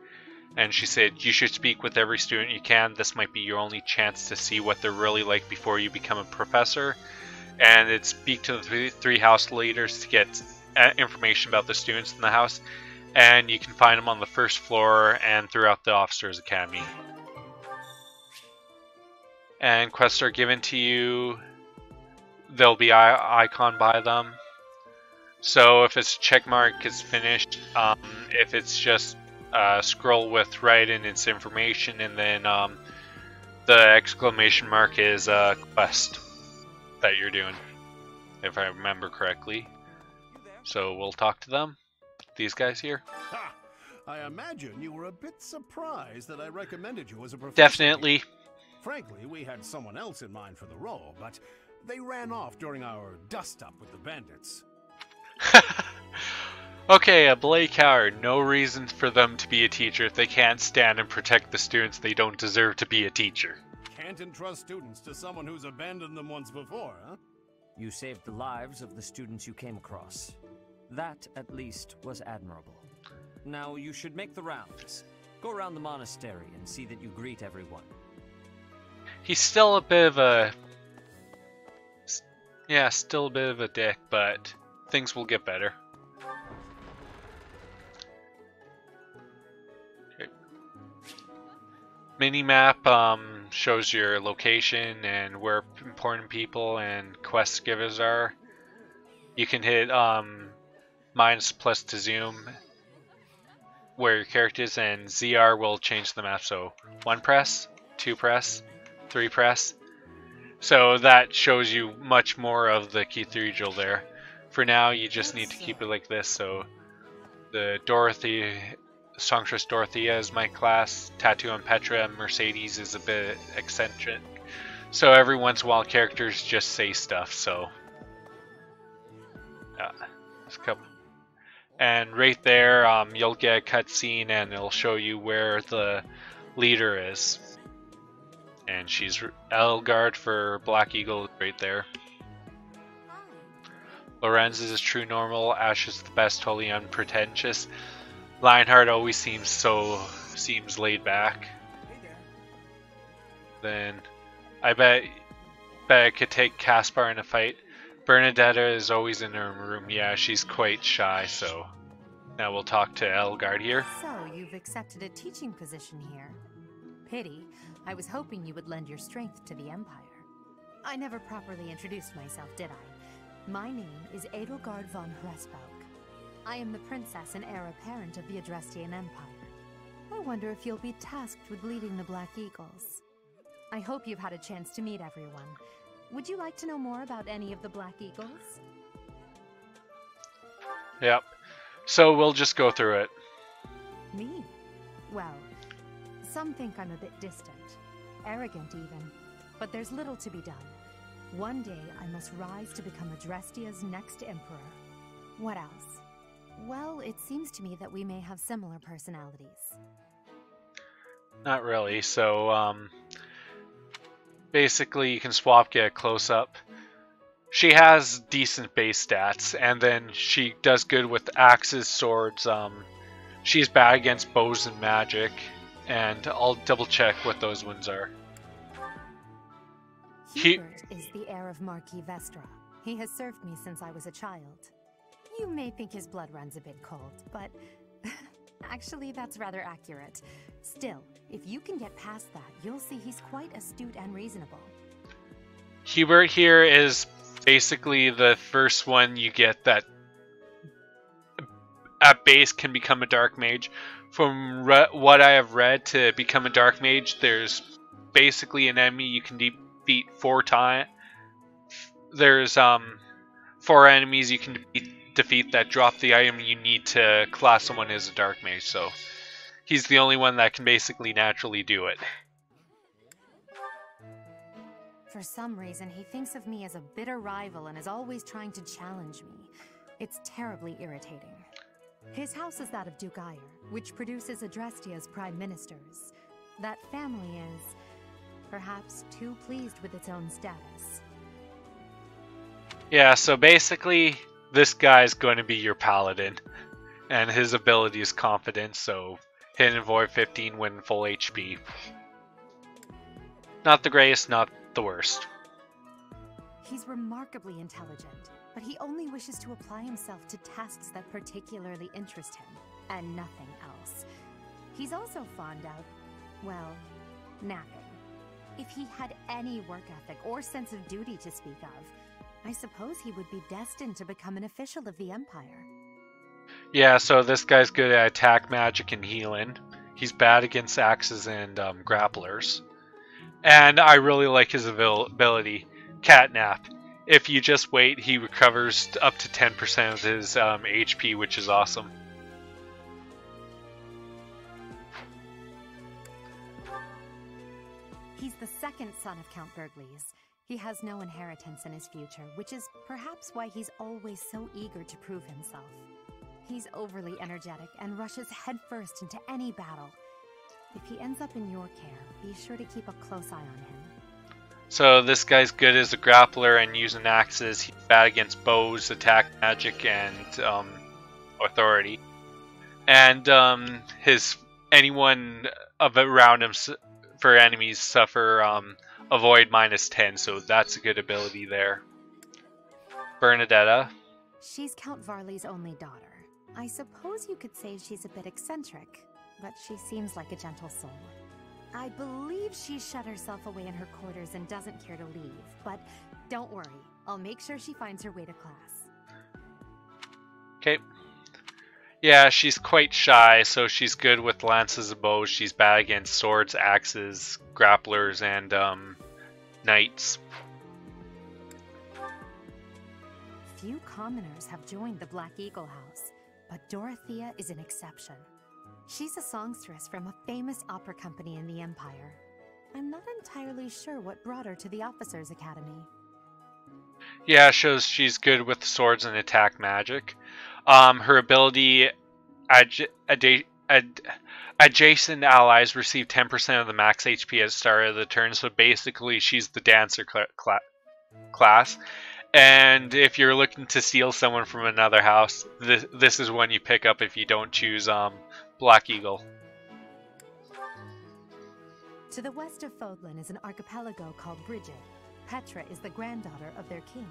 And she said, you should speak with every student you can. This might be your only chance to see what they're really like before you become a professor. And it's speak to the 3 house leaders to get information about the students in the house. And you can find them on the 1st floor and throughout the Officers' Academy. And quests are given to you. There'll be icon by them. So if it's checkmark, it's finished. If it's just scroll with right in its information, and then the exclamation mark is a quest that you're doing, if I remember correctly. So we'll talk to them. These guys here. Ha! I imagine you were a bit surprised that I recommended you as a professor. Definitely. Frankly, we had someone else in mind for the role, but they ran off during our dust-up with the bandits. Okay, a Blade coward. No reason for them to be a teacher if they can't stand and protect the students they don't deserve to be a teacher. Can't entrust students to someone who's abandoned them once before, huh? You saved the lives of the students you came across. That, at least, was admirable. Now, you should make the rounds. Go around the monastery and see that you greet everyone. He's still a bit of a... Yeah, still a bit of a dick, but things will get better. Okay. Minimap shows your location and where important people and quest givers are. You can hit minus plus to zoom where your character is, and ZR will change the map. So 1 press, 2 press, 3 press. So that shows you much more of the cathedral there. For now, you just need to keep it like this. So the Songstress Dorothea is my class. Tattoo on Petra Mercedes is a bit eccentric. So every once in a while, characters just say stuff. So there's a couple. And right there, you'll get a cutscene, and it'll show you where the leader is. And she's Elgard for Black Eagle right there. Lorenz is true normal. Ash is the best, totally unpretentious. Lionheart always seems laid back. Then I bet I could take Caspar in a fight. Bernadetta is always in her room. Yeah, she's quite shy, so now we'll talk to Elgard here. So, you've accepted a teaching position here. Pity. I was hoping you would lend your strength to the Empire. I never properly introduced myself, did I? My name is Edelgard von Hresbauk. I am the princess and heir apparent of the Adrestian Empire. I wonder if you'll be tasked with leading the Black Eagles. I hope you've had a chance to meet everyone. Would you like to know more about any of the Black Eagles? Yep. So we'll just go through it. Me? Well, some think I'm a bit distant, arrogant even, but there's little to be done. One day I must rise to become Adrestia's next emperor. What else? Well, it seems to me that we may have similar personalities. Not really. So, basically you can swap, get a close-up. She has decent base stats, and then she does good with axes, swords. She's bad against bows and magic, and I'll double-check what those ones are. Hubert is the heir of Marquis Vestra. He has served me since I was a child. You may think his blood runs a bit cold, but actually that's rather accurate. Still, if you can get past that, you'll see he's quite astute and reasonable. Hubert here is basically the first one you get that at base can become a dark mage. From what I have read, to become a dark mage, there's basically an enemy you can defeat 4 times. There's 4 enemies you can defeat that drop the item you need to class someone as a dark mage, so he's the only one that can basically naturally do it. For some reason, he thinks of me as a bitter rival and is always trying to challenge me. It's terribly irritating. His house is that of Duke Ire, which produces Adrestia's prime ministers. That family is, perhaps, too pleased with its own status. Yeah, so basically, this guy's going to be your paladin, and his ability is confidence, so hit and avoid 15 when full HP. Not the greatest, not the worst. He's remarkably intelligent, but he only wishes to apply himself to tasks that particularly interest him, and nothing else. He's also fond of, well, napping. If he had any work ethic or sense of duty to speak of, I suppose he would be destined to become an official of the Empire. Yeah, so this guy's good at attack, magic, and healing. He's bad against axes and grapplers. And I really like his ability, Catnap. If you just wait, he recovers up to 10% of his HP, which is awesome. He's the second son of Count Bergliez. He has no inheritance in his future, which is perhaps why he's always so eager to prove himself. He's overly energetic and rushes headfirst into any battle. If he ends up in your care, be sure to keep a close eye on him. So this guy's good as a grappler and using axes. He's bad against bows, attack, magic, and authority. And anyone around him for enemies suffer avoid -10, so that's a good ability there. Bernadetta. She's Count Varley's only daughter. I suppose you could say she's a bit eccentric, but she seems like a gentle soul. I believe she shut herself away in her quarters and doesn't care to leave, but don't worry, I'll make sure she finds her way to class. Okay. Yeah, she's quite shy, so she's good with lances and bows. She's bad against swords, axes, grapplers, and knights. Few commoners have joined the Black Eagle House, but Dorothea is an exception. She's a songstress from a famous opera company in the Empire. I'm not entirely sure what brought her to the Officers' Academy. Yeah, shows she's good with swords and attack magic. Her ability, adjacent allies receive 10% of the max HP at the start of the turn, so basically she's the dancer class. And if you're looking to steal someone from another house, this is one you pick up if you don't choose Black Eagle. To the west of Fodlan is an archipelago called Brigid. Petra is the granddaughter of their king.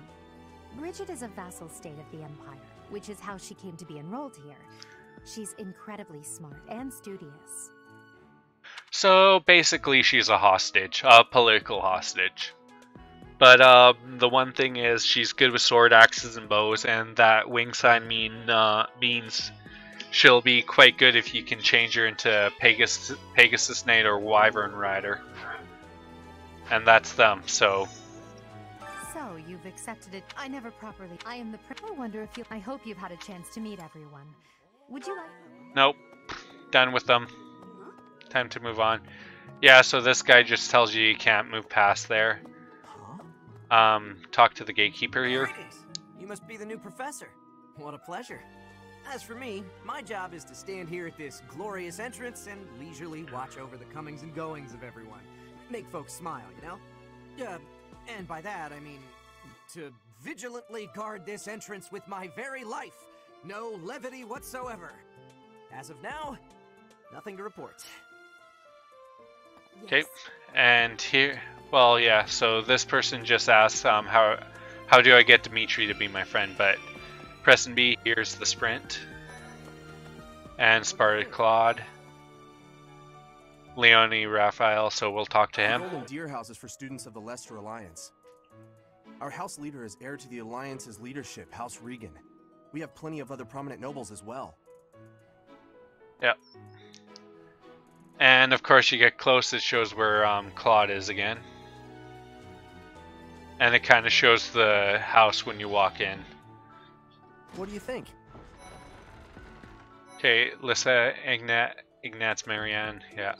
Brigid is a vassal state of the Empire, which is how she came to be enrolled here. She's incredibly smart and studious. So basically she's a hostage, a political hostage. But the one thing is she's good with sword, axes, and bows, and that wing sign means she'll be quite good if you can change her into Pegasus Knight or Wyvern Rider. And that's them, so... So, you've accepted it. I never properly... I am the... I wonder if you... I hope you've had a chance to meet everyone. Would you like... Nope. Done with them. Time to move on. Yeah, so this guy just tells you you can't move past there. Talk to the gatekeeper here. Greetings. You must be the new professor. What a pleasure. As for me, my job is to stand here at this glorious entrance and leisurely watch over the comings and goings of everyone. Make folks smile, you know? And by that, I mean to vigilantly guard this entrance with my very life. No levity whatsoever. As of now, nothing to report. Okay, and here, well, yeah, so this person just asked, how do I get Dimitri to be my friend, but press and B, here's the sprint. And Sparta Claude. Leonie Raphael, so we'll talk to him. Golden Deer House is for students of the Leicester Alliance. Our house leader is heir to the Alliance's leadership, House Regan. We have plenty of other prominent nobles as well. Yep. And of course you get close, it shows where Claude is again. And it kind of shows the house when you walk in. What do you think? Okay, Lissa, Ignatz, Marianne, yeah.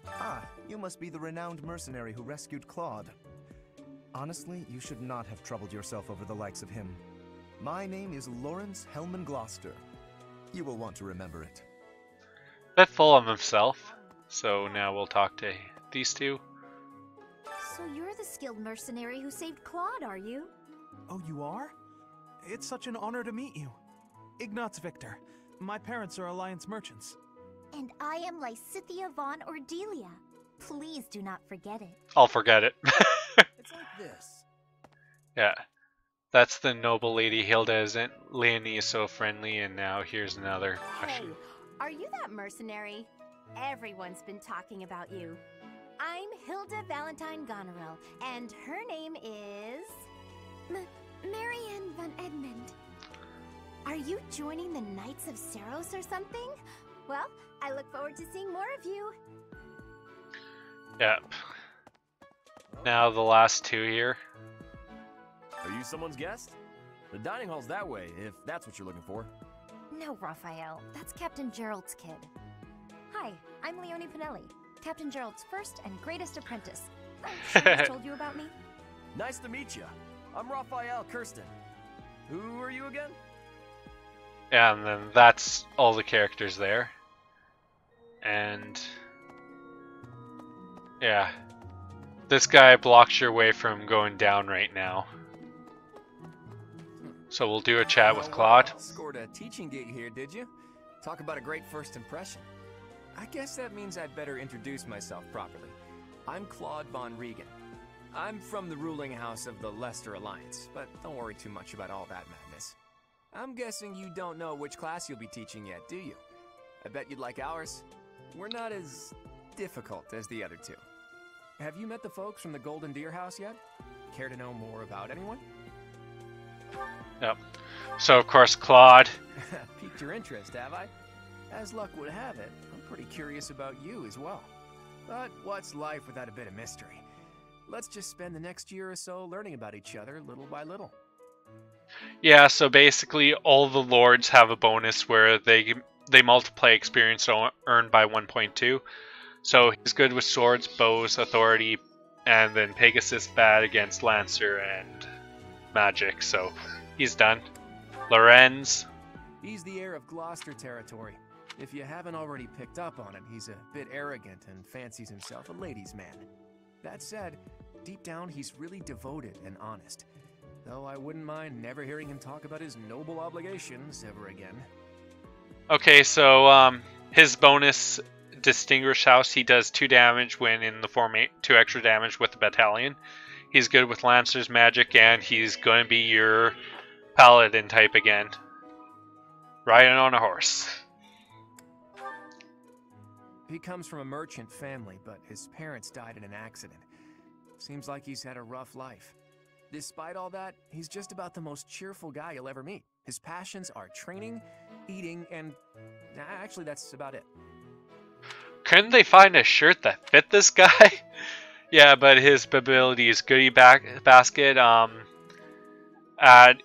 Ah, you must be the renowned mercenary who rescued Claude. Honestly, you should not have troubled yourself over the likes of him. My name is Lawrence Hellman Gloucester. You will want to remember it. Bit full of himself, so now we'll talk to these two. So you're the skilled mercenary who saved Claude, are you? Oh, you are? It's such an honor to meet you. Ignatz Victor. My parents are Alliance merchants. And I am Lysithia von Ordelia. Please do not forget it. I'll forget it. It's like this. Yeah. That's the noble lady Hilda, isn't Leonie is so friendly, and now here's another question. Hey, are you that mercenary? Everyone's been talking about you. I'm Hilda Valentine Goneril, and her name is... Marianne von Edmund. Are you joining the Knights of Seiros or something? Well, I look forward to seeing more of you. Yep. Now the last two here. Are you someone's guest? The dining hall's that way, if that's what you're looking for. No, Raphael. That's Captain Gerald's kid. Hi, I'm Leonie Pinelli, Captain Gerald's first and greatest apprentice. I'm sure he's told you about me. Nice to meet you. I'm Raphael Kirsten. Who are you again? Yeah, and then that's all the characters there. And... yeah. This guy blocks your way from going down right now. So we'll do a chat with Claude. Scored a teaching gig here, did you? Talk about a great first impression. I guess that means I'd better introduce myself properly. I'm Claude von Regan. I'm from the ruling house of the Leicester Alliance, but don't worry too much about all that madness. I'm guessing you don't know which class you'll be teaching yet, do you? I bet you'd like ours. We're not as difficult as the other two. Have you met the folks from the Golden Deer House yet? Care to know more about anyone? Yep. So, of course, Claude. Piqued your interest, have I? As luck would have it, I'm pretty curious about you as well. But what's life without a bit of mystery? Let's just spend the next year or so learning about each other little by little. Yeah, so basically all the lords have a bonus where they multiply experience earned by 1.2. So he's good with swords, bows, authority, and then Pegasus bad against Lancer and magic, so he's done. Lorenz. He's the heir of Gloucester territory. If you haven't already picked up on it, he's a bit arrogant and fancies himself a ladies' man. That said, deep down he's really devoted and honest. Though I wouldn't mind never hearing him talk about his noble obligations ever again. Okay, so his bonus Distinguished House, he does 2 damage when in the form 2 extra damage with the battalion. He's good with Lancer's magic, and he's going to be your paladin type again. Riding on a horse. He comes from a merchant family, but his parents died in an accident. Seems like he's had a rough life. Despite all that, he's just about the most cheerful guy you'll ever meet. His passions are training, eating, and actually that's about it. Couldn't they find a shirt that fit this guy? Yeah, but his ability is goodie basket. At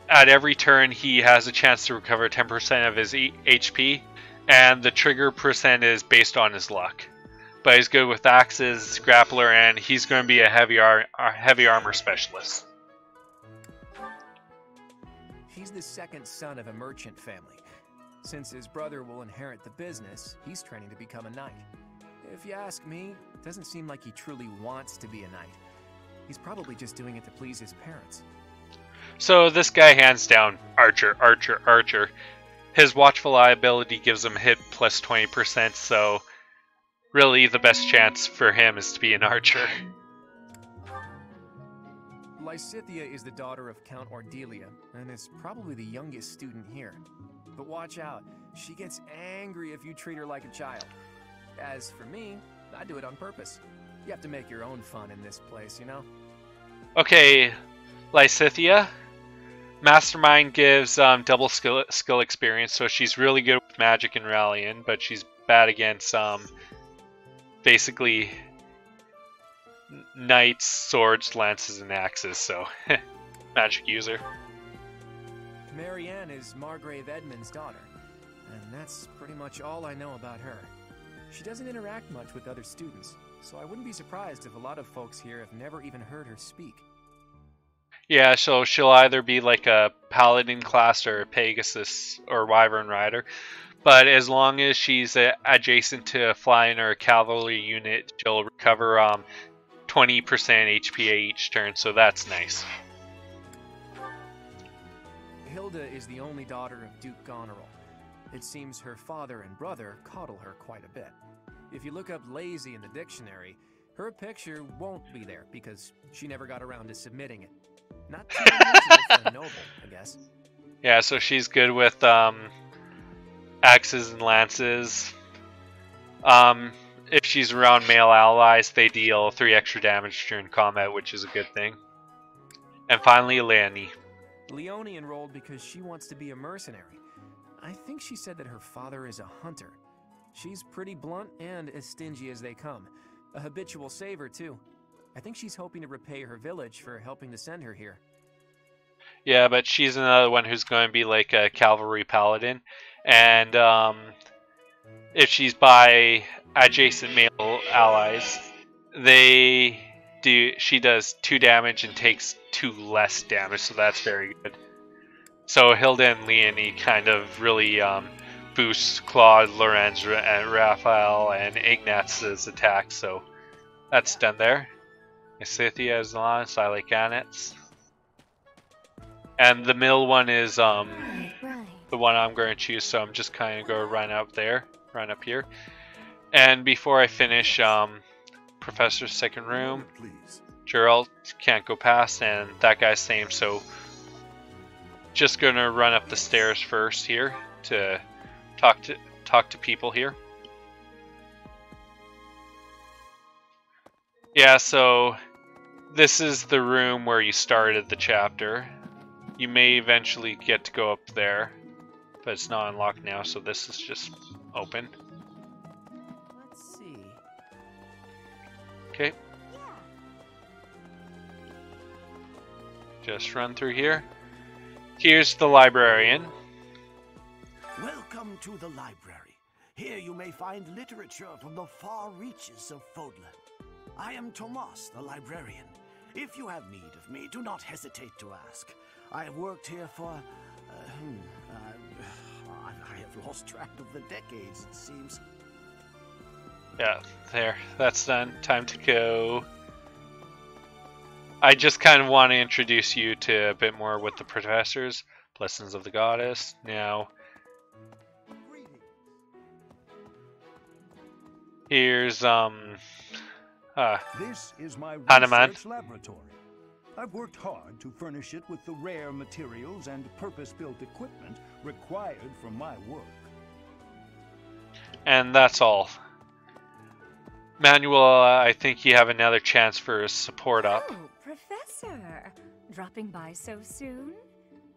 every turn, he has a chance to recover 10% of his HP, and the trigger percent is based on his luck. But he's good with axes, grappler, and he's going to be a heavy armor specialist. He's the second son of a merchant family. Since his brother will inherit the business, he's training to become a knight. If you ask me, it doesn't seem like he truly wants to be a knight. He's probably just doing it to please his parents. So this guy, hands down, archer, archer, archer. His watchful eye ability gives him hit plus 20%, so really the best chance for him is to be an archer. Lysithea is the daughter of Count Ordelia, and is probably the youngest student here. But watch out, she gets angry if you treat her like a child. As for me, I do it on purpose. You have to make your own fun in this place, you know? Okay, Lysithea. Mastermind gives double skill experience, so she's really good with magic and rallying, but she's bad against basically knights, swords, lances, and axes, so magic user. Marianne is Margrave Edmund's daughter, and that's pretty much all I know about her. She doesn't interact much with other students, so I wouldn't be surprised if a lot of folks here have never even heard her speak. Yeah, so she'll either be like a paladin class or a Pegasus or Wyvern Rider, but as long as she's adjacent to a flying or a cavalry unit, she'll recover 20% HP each turn, so that's nice. Hilda is the only daughter of Duke Goneril. It seems her father and brother coddle her quite a bit. If you look up lazy in the dictionary, her picture won't be there because she never got around to submitting it. Not too unusual for a noble, I guess. Yeah, so she's good with axes and lances. If she's around male allies, they deal 3 extra damage during combat, which is a good thing. And finally, Leonie. Leonie enrolled because she wants to be a mercenary. I think she said that her father is a hunter. She's pretty blunt and as stingy as they come. A habitual saver, too. I think she's hoping to repay her village for helping to send her here. Yeah, but she's another one who's going to be like a cavalry paladin. And if she's by adjacent male allies, she does 2 damage and takes 2 less damage, so that's very good. So Hilda and Leonie kind of really boost Claude, Lorenz, and Raphael, and Ignaz's attacks, so that's done there. Lysithea is on, I like Annette's. And the middle one is the one I'm going to choose, so I'm just kind of going to run up here. And before I finish professor's second room. Please. Gerald can't go past, and that guy's same, so just gonna run up the stairs first here to talk to people here. Yeah, so this is the room where you started the chapter. You may eventually get to go up there, but it's not unlocked now, so this is just open. Let's see. Okay. Just run through here. Here's the librarian. Welcome to the library. Here you may find literature from the far reaches of Fodlan. I am Tomas, the librarian. If you have need of me, do not hesitate to ask. I have worked here for... I have lost track of the decades, it seems. Yeah, there. That's done. Time to go. I just kind of want to introduce you to a bit more with the professors. Blessings of the Goddess. Now, here's This is my Hanuman. research laboratory. I've worked hard to furnish it with the rare materials and purpose-built equipment required for my work. And that's all. Manuel, I think you have another chance for a support up. Oh, Professor! Dropping by so soon?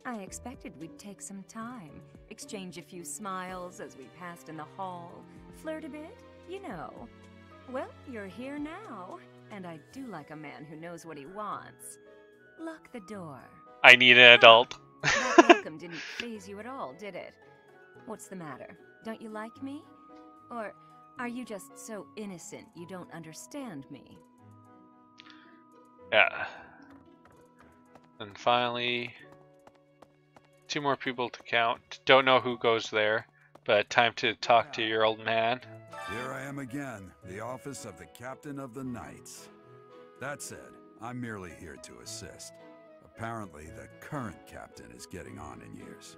I expected we'd take some time, exchange a few smiles as we passed in the hall, flirt a bit, you know. Well, you're here now, and I do like a man who knows what he wants. Lock the door. I need an adult. That welcome didn't faze you at all, did it? What's the matter? Don't you like me? Or are you just so innocent you don't understand me? Yeah. And finally, 2 more people to count. Don't know who goes there, but time to talk to your old man. Here I am again, the office of the Captain of the Knights. That said, I'm merely here to assist. Apparently, the current captain is getting on in years.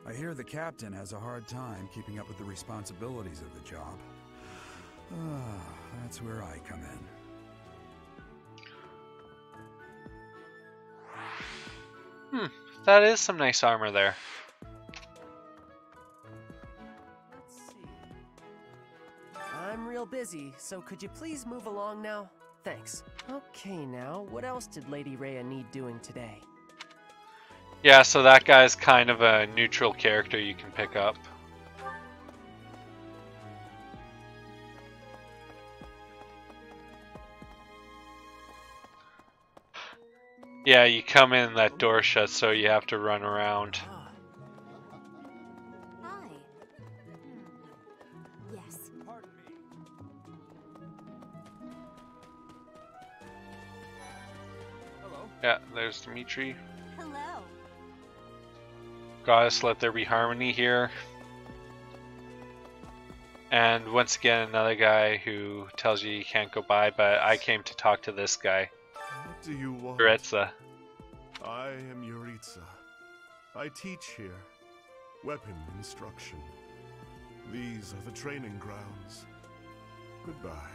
I hear the captain has a hard time keeping up with the responsibilities of the job. That's where I come in. That is some nice armor there. Let's see. I'm real busy, so could you please move along now? Thanks. Okay, now, what else did Lady Rhea need doing today? Yeah, so that guy's kind of a neutral character you can pick up. Yeah, you come in, that door shuts, so you have to run around. Hi. Yes. Yeah, there's Dimitri. Hello. Goddess, let there be harmony here. And once again, another guy who tells you can't go by, but I came to talk to this guy. What do you want? Yuritsa. I am Yuritsa. I teach here. Weapon instruction. These are the training grounds. Goodbye.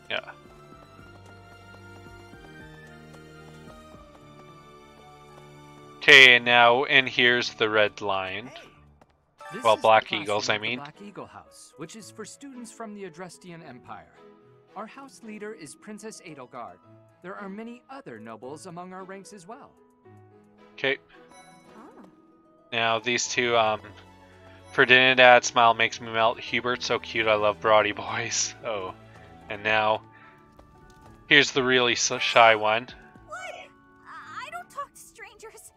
Yeah. Okay, now, and here's the Red Lion. This Well, is Black the classroom Eagles, of I the mean. Black Eagle House, which is for students from the Adrestian Empire. Our house leader is Princess Edelgard. There are many other nobles among our ranks as well. Okay. Now, these two, Ferdinand, smile makes me melt. Hubert, so cute, I love Brody boys. Oh. And now, here's the really shy one. What? I don't talk to strangers.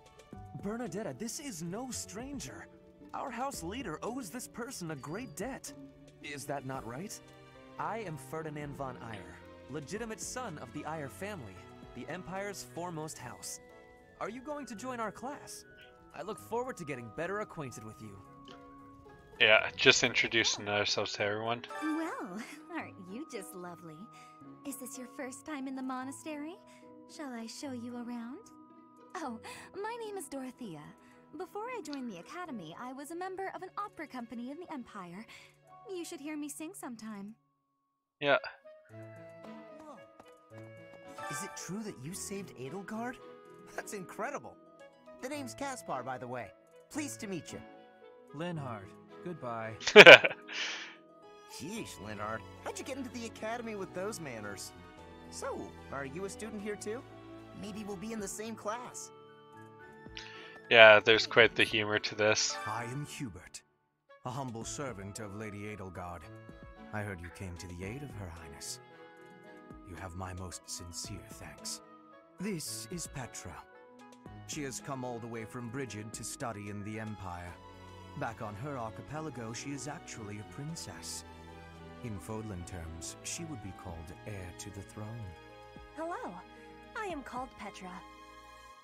Bernadetta, this is no stranger. Our house leader owes this person a great debt. Is that not right? I am Ferdinand von Eyre, legitimate son of the Eyre family, the Empire's foremost house. Are you going to join our class? I look forward to getting better acquainted with you. Yeah, just introducing ourselves to everyone. Well, aren't you just lovely? Is this your first time in the monastery? Shall I show you around? Oh, my name is Dorothea. Before I joined the academy, I was a member of an opera company in the Empire. You should hear me sing sometime. Yeah. Is it true that you saved Edelgard? That's incredible. The name's Caspar, by the way. Pleased to meet you. Linhard, goodbye. Sheesh, Linhard. How'd you get into the academy with those manners? So, are you a student here too? Maybe we'll be in the same class. Yeah, there's quite the humor to this. I am Hubert, a humble servant of Lady Edelgard. I heard you came to the aid of Her Highness. You have my most sincere thanks. This is Petra. She has come all the way from Brigid to study in the Empire. Back on her archipelago, she is actually a princess. In Fodlan terms, she would be called heir to the throne. Hello, I am called Petra.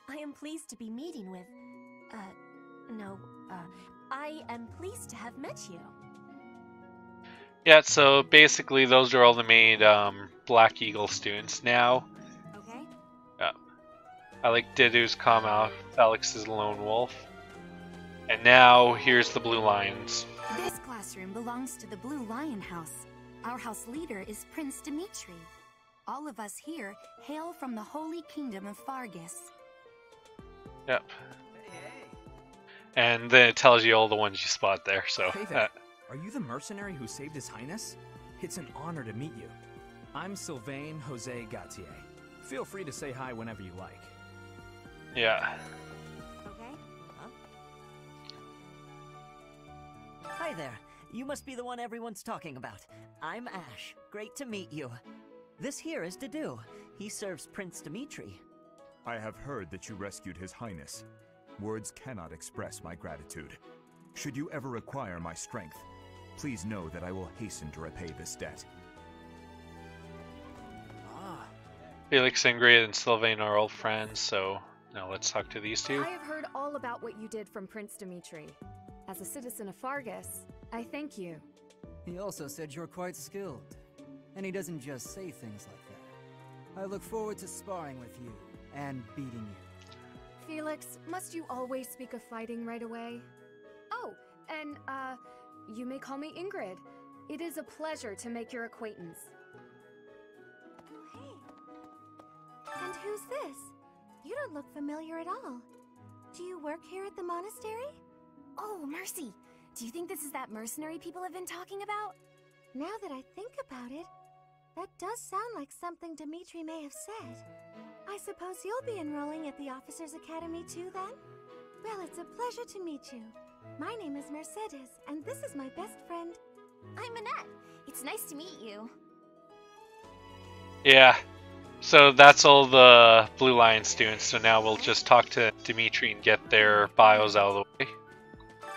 I am pleased to be meeting with... I am pleased to have met you. Yeah, so basically those are all the main Black Eagle students. Now, okay. I like Didu's comment, Felix is a lone wolf. And now, here's the Blue Lions. This classroom belongs to the Blue Lion House. Our house leader is Prince Dimitri. All of us here hail from the Holy Kingdom of Faerghus. Yep. And then it tells you all the ones you spot there, so... Hey there. Are you the mercenary who saved His Highness? It's an honor to meet you. I'm Sylvain Jose Gautier. Feel free to say hi whenever you like. Yeah. Okay. Hi there. You must be the one everyone's talking about. I'm Ash. Great to meet you. This here is Didu. He serves Prince Dimitri. I have heard that you rescued His Highness. Words cannot express my gratitude. Should you ever require my strength, please know that I will hasten to repay this debt. Felix, Ingrid, and Sylvain are old friends, so now let's talk to these two. I have heard all about what you did from Prince Dimitri. As a citizen of Faerghus, I thank you. He also said you're quite skilled. And he doesn't just say things like that. I look forward to sparring with you and beating you. Felix, must you always speak of fighting right away? Oh, and, you may call me Ingrid. It is a pleasure to make your acquaintance. And who's this? You don't look familiar at all. Do you work here at the monastery? Oh, mercy! Do you think this is that mercenary people have been talking about? Now that I think about it, that does sound like something Dimitri may have said. I suppose you'll be enrolling at the Officers' Academy too, then? Well, it's a pleasure to meet you. My name is Mercedes, and this is my best friend. I'm Annette. It's nice to meet you. Yeah. So that's all the Blue Lion students, so now we'll just talk to Dimitri and get their bios out of the way.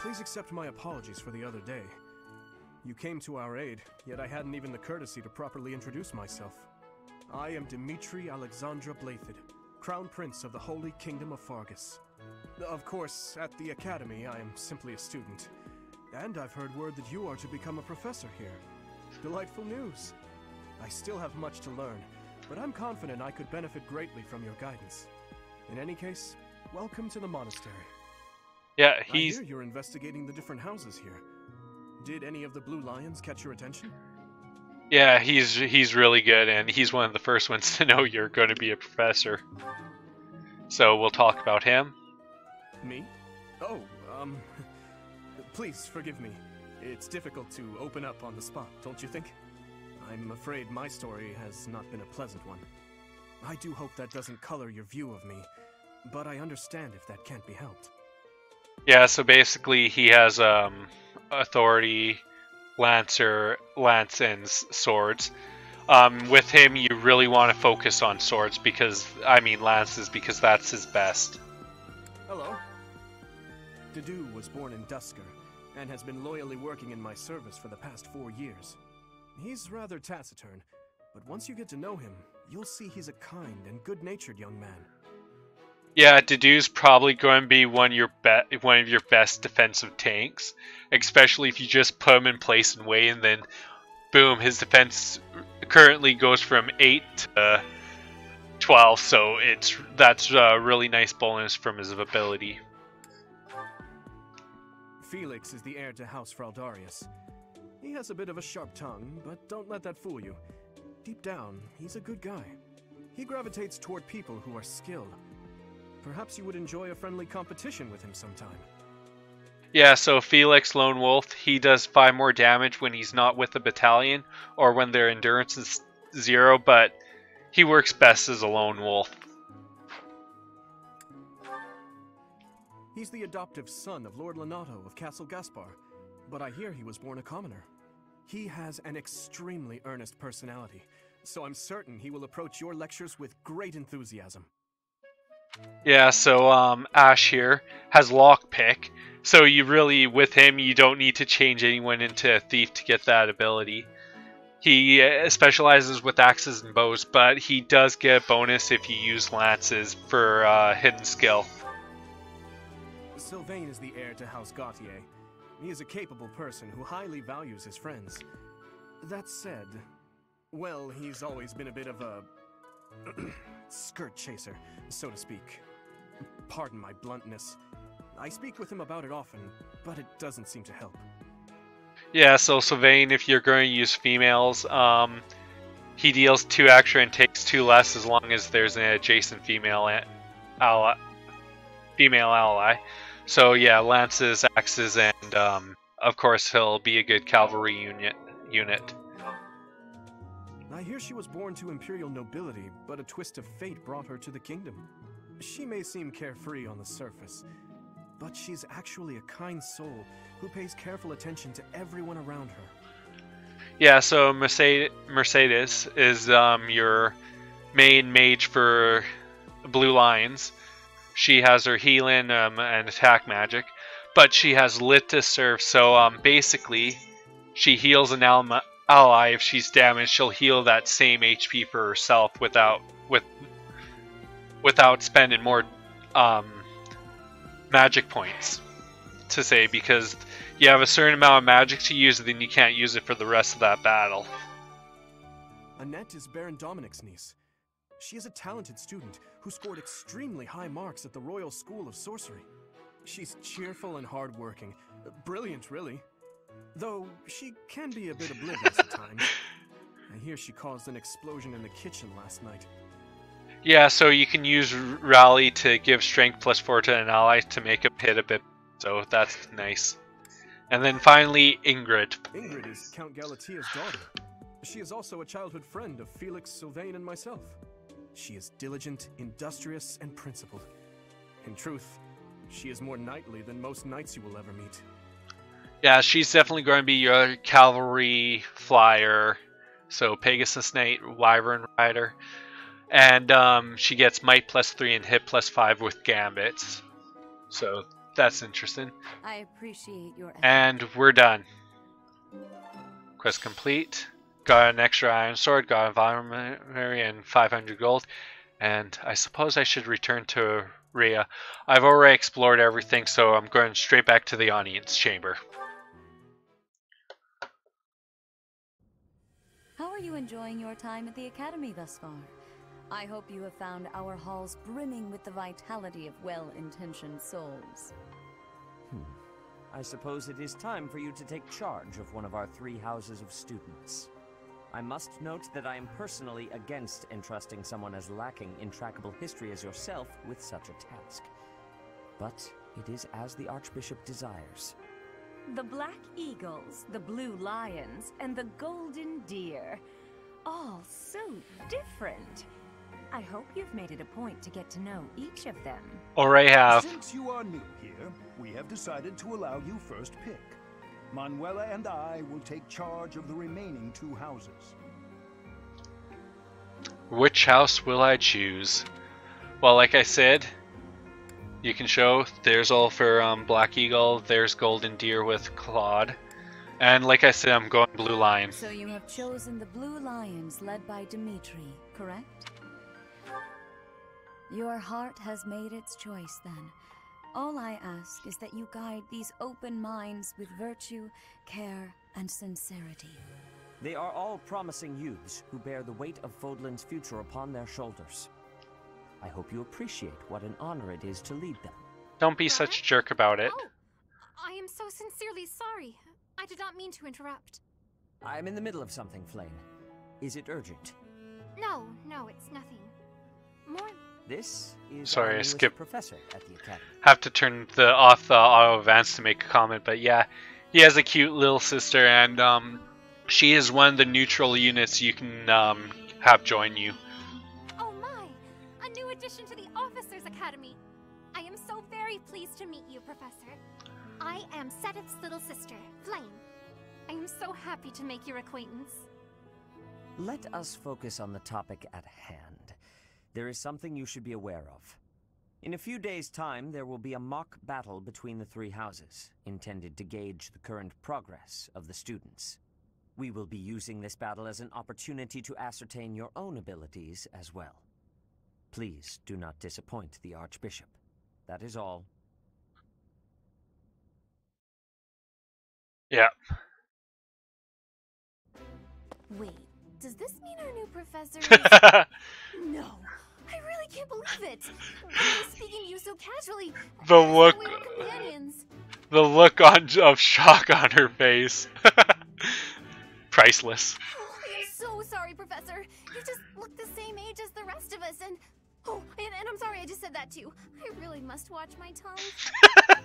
Please accept my apologies for the other day. You came to our aid, yet I hadn't even the courtesy to properly introduce myself. I am Dimitri Alexandra Blythed, Crown Prince of the Holy Kingdom of Faerghus. Of course, at the Academy, I am simply a student. And I've heard word that you are to become a professor here. Delightful news. I still have much to learn, but I'm confident I could benefit greatly from your guidance. In any case, welcome to the monastery. Yeah, I hear you're investigating the different houses here. Did any of the Blue Lions catch your attention? Yeah, he's really good, and he's one of the first ones to know you're going to be a professor. So we'll talk about him. Me? Oh, please forgive me. It's difficult to open up on the spot, don't you think? I'm afraid my story has not been a pleasant one. I do hope that doesn't color your view of me, but I understand if that can't be helped. Yeah, so basically he has authority, lance and swords. With him, you really want to focus on swords because, lances, because that's his best. Hello. Didu was born in Dusker and has been loyally working in my service for the past 4 years. He's rather taciturn, but once you get to know him, you'll see he's a kind and good-natured young man. Yeah, Didu's probably going to be one of your best defensive tanks, especially if you just put him in place and wait, and then boom, his defense currently goes from 8 to 12, so that's a really nice bonus from his ability. Felix is the heir to House Fraldarius. He has a bit of a sharp tongue, but don't let that fool you. Deep down, he's a good guy. He gravitates toward people who are skilled. Perhaps you would enjoy a friendly competition with him sometime. Yeah, so Felix Lone Wolf, he does 5 more damage when he's not with the battalion or when their endurance is 0, but he works best as a lone wolf. He's the adoptive son of Lord Lenato of Castle Gaspar, but I hear he was born a commoner. He has an extremely earnest personality, so I'm certain he will approach your lectures with great enthusiasm. Yeah, so Ash here has Lockpick, so you really, with him, you don't need to change anyone into a thief to get that ability. He specializes with axes and bows, but he does get a bonus if you use lances for hidden skill. Sylvain is the heir to House Gautier. He is a capable person who highly values his friends. That said, well, he's always been a bit of a skirt chaser, so to speak. Pardon my bluntness. I speak with him about it often, but it doesn't seem to help. Yeah, so Sylvain, if you're going to use females, he deals 2 extra and takes 2 less as long as there's an adjacent female ally. So yeah, lances, axes, and of course he'll be a good cavalry unit. I hear she was born to imperial nobility, but a twist of fate brought her to the kingdom. She may seem carefree on the surface, but she's actually a kind soul who pays careful attention to everyone around her. Yeah, so Mercedes is your main mage for Blue Lions. She has her healing and attack magic, but she has lit to serve, so basically she heals an ally. If she's damaged, she'll heal that same HP for herself without spending more magic points, to say, because you have a certain amount of magic to use, then you can't use it for the rest of that battle. Annette is Baron Dominic's niece. She is a talented student who scored extremely high marks at the Royal School of Sorcery. She's cheerful and hardworking. Brilliant, really. Though she can be a bit oblivious at times. I hear she caused an explosion in the kitchen last night. Yeah, so you can use Rally to give strength +4 to an ally to make him hit a bit, so that's nice. And then finally, Ingrid. Ingrid is Count Galatia's daughter. She is also a childhood friend of Felix, Sylvain, and myself. She is diligent, industrious, and principled. In truth, she is more knightly than most knights you will ever meet. Yeah, she's definitely going to be your cavalry flyer. So Pegasus Knight, Wyvern Rider. And she gets might +3 and hit +5 with gambits. So that's interesting. I appreciate your effort. And we're done. Quest complete. Got an extra iron sword, got a mercenary, and 500 gold. And I suppose I should return to Rhea. I've already explored everything, so I'm going straight back to the audience chamber. How are you enjoying your time at the Academy thus far? I hope you have found our halls brimming with the vitality of well-intentioned souls. I suppose it is time for you to take charge of one of our 3 houses of students. I must note that I am personally against entrusting someone as lacking in trackable history as yourself with such a task. But it is as the Archbishop desires. The Black Eagles, the Blue Lions, and the Golden Deer. All so different. I hope you've made it a point to get to know each of them. Already have. Since you are new here, we have decided to allow you first pick. Manuela and I will take charge of the remaining 2 houses. Which house will I choose? Well, like I said, you can show there's all for Black Eagle, there's Golden Deer with Claude. And like I said, I'm going Blue Lion. So you have chosen the Blue Lions led by Dimitri, correct? Your heart has made its choice then. All I ask is that you guide these open minds with virtue, care, and sincerity. They are all promising youths who bear the weight of Fodlan's future upon their shoulders. I hope you appreciate what an honor it is to lead them. Don't be such a jerk about it. Oh, I am so sincerely sorry. I did not mean to interrupt. I'm in the middle of something, Flame. Is it urgent? No, it's nothing. more... This is Sorry, our I newest skipped. professor at the academy. Have to turn off the auto advance to make a comment, but yeah, he has a cute little sister, and she is one of the neutral units you can have join you. Oh my! A new addition to the Officers Academy! I am so very pleased to meet you, Professor. I am Sedith's little sister, Flame. I am so happy to make your acquaintance. Let us focus on the topic at hand. There is something you should be aware of. In a few days' time, there will be a mock battle between the three houses, intended to gauge the current progress of the students. We will be using this battle as an opportunity to ascertain your own abilities as well. Please do not disappoint the Archbishop. That is all. Yeah. Wait, does this mean our new professor is... No, I really can't believe it. I'm speaking to you so casually. The look, We were companions. the look of shock on her face. Priceless. Oh, I am so sorry, Professor. You just look the same age as the rest of us, and... Oh, and I'm sorry I just said that too. I really must watch my tongue.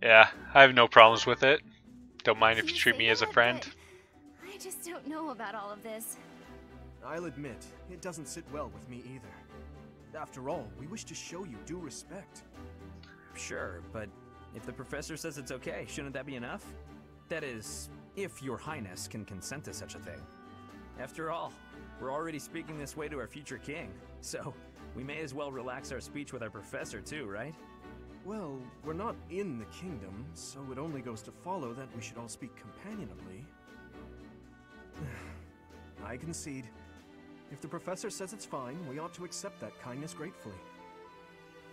Yeah, I have no problems with it. Don't mind if you treat me as a friend. I just don't know about all of this. I'll admit, it doesn't sit well with me either. After all, we wish to show you due respect. Sure, but if the professor says it's okay, shouldn't that be enough? That is, if your highness can consent to such a thing. After all, we're already speaking this way to our future king, so we may as well relax our speech with our professor too, right? Well, we're not in the kingdom, so it only goes to follow that we should all speak companionably. I concede. If the professor says it's fine, we ought to accept that kindness gratefully.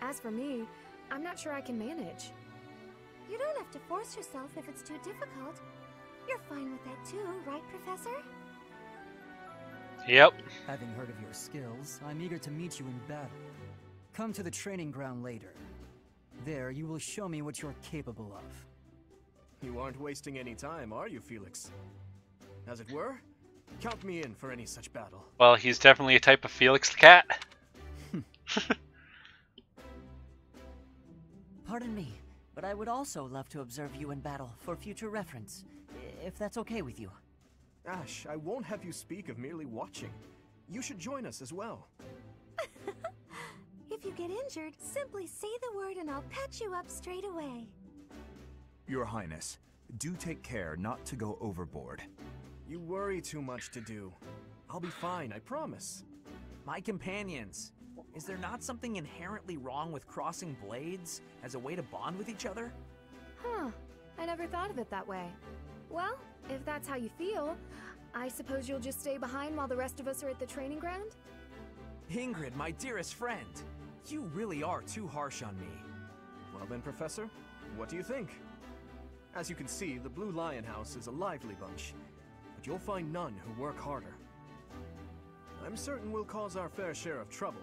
As for me, I'm not sure I can manage. You don't have to force yourself if it's too difficult. You're fine with that too, right, Professor? Yep. Having heard of your skills, I'm eager to meet you in battle. Come to the training ground later. There, you will show me what you're capable of. You aren't wasting any time, are you, Felix? As it were, count me in for any such battle. Well, he's definitely a type of Felix the Cat. Pardon me, but I would also love to observe you in battle for future reference, if that's okay with you. Ash, I won't have you speak of merely watching. You should join us as well. If you get injured, simply say the word and I'll patch you up straight away. Your Highness, do take care not to go overboard. You worry too much to do. I'll be fine, I promise. My companions, is there not something inherently wrong with crossing blades as a way to bond with each other? Huh, I never thought of it that way. Well, if that's how you feel, I suppose you'll just stay behind while the rest of us are at the training ground? Ingrid, my dearest friend, you really are too harsh on me. Well then, Professor, what do you think? As you can see, the Blue Lion House is a lively bunch, but you'll find none who work harder. I'm certain we'll cause our fair share of trouble,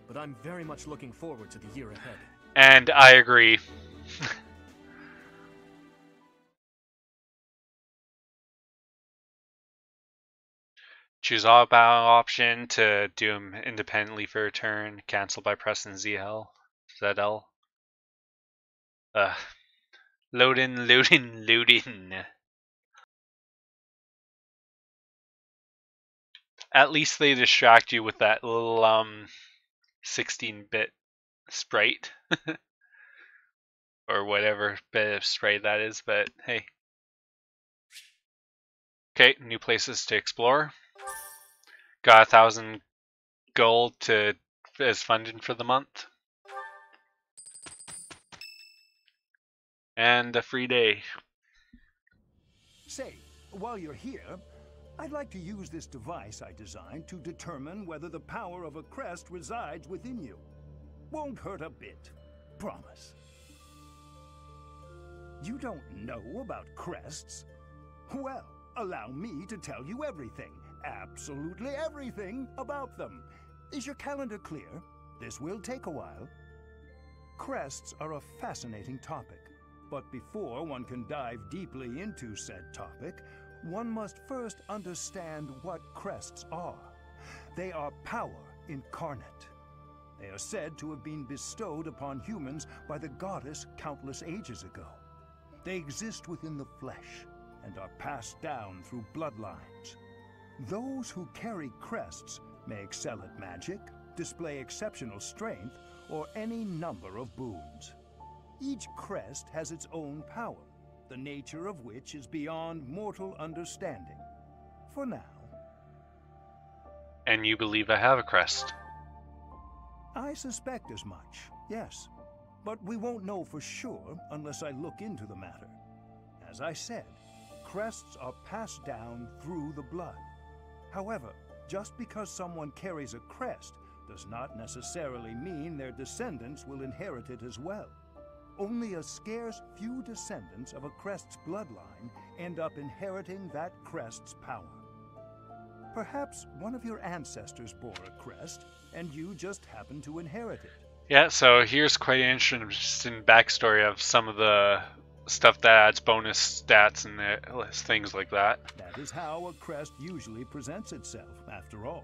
but I'm very much looking forward to the year ahead. And I agree. Choose all battle option to do them independently for a turn. Cancel by pressing ZL. ZL. Loading, loading, loading. At least they distract you with that little 16-bit sprite. Or whatever bit of sprite that is, but hey. Okay, new places to explore. Got 1,000 gold as funding for the month. And a free day. Say, while you're here, I'd like to use this device I designed to determine whether the power of a crest resides within you. Won't hurt a bit. Promise. You don't know about crests? Well, allow me to tell you everything. Absolutely everything about them. Is your calendar clear? This will take a while. Crests are a fascinating topic, but before one can dive deeply into said topic, one must first understand what crests are. They are power incarnate. They are said to have been bestowed upon humans by the goddess countless ages ago. They exist within the flesh and are passed down through bloodlines. Those who carry crests may excel at magic, display exceptional strength, or any number of boons. Each crest has its own power, the nature of which is beyond mortal understanding. For now. And you believe I have a crest? I suspect as much, yes. But we won't know for sure unless I look into the matter. As I said, crests are passed down through the blood. However, just because someone carries a crest does not necessarily mean their descendants will inherit it as well. Only a scarce few descendants of a crest's bloodline end up inheriting that crest's power. Perhaps one of your ancestors bore a crest, and you just happen to inherit it. Yeah, so here's quite an interesting backstory of some of the stuff that adds bonus stats and things like that. That is how a crest usually presents itself, after all.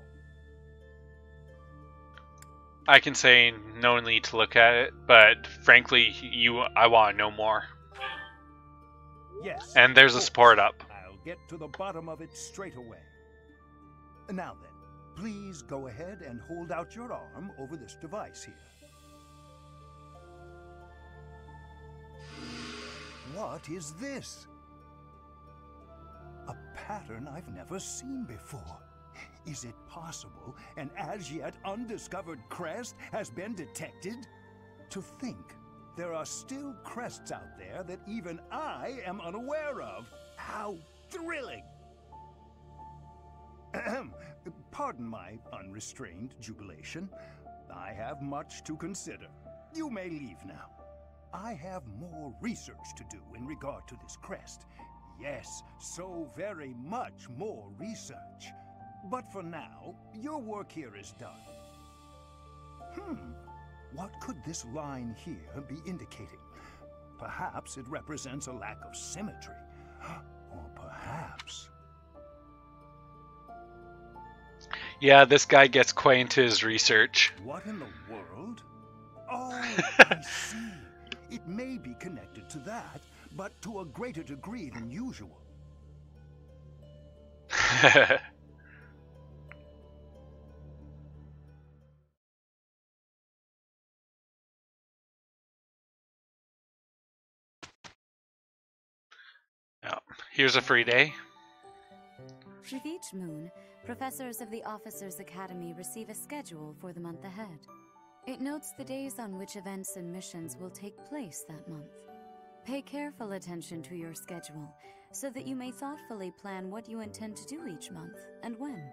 I can say no need to look at it, but frankly, I want to know more. Yes. And there's a support up. I'll get to the bottom of it straight away. Now then, please go ahead and hold out your arm over this device here. What is this? A pattern I've never seen before. Is it possible an as yet undiscovered crest has been detected? To think there are still crests out there that even I am unaware of. How thrilling! Pardon my unrestrained jubilation. I have much to consider. You may leave now. I have more research to do in regard to this crest. Yes, so very much more research. But for now, your work here is done. What could this line here be indicating? Perhaps it represents a lack of symmetry. Or perhaps... Yeah, this guy gets quite into his research. What in the world? Oh, I see. It may be connected to that, but to a greater degree than usual. Yeah. Here's a free day. With each moon, professors of the Officers' Academy receive a schedule for the month ahead. It notes the days on which events and missions will take place that month. Pay careful attention to your schedule, so that you may thoughtfully plan what you intend to do each month, and when.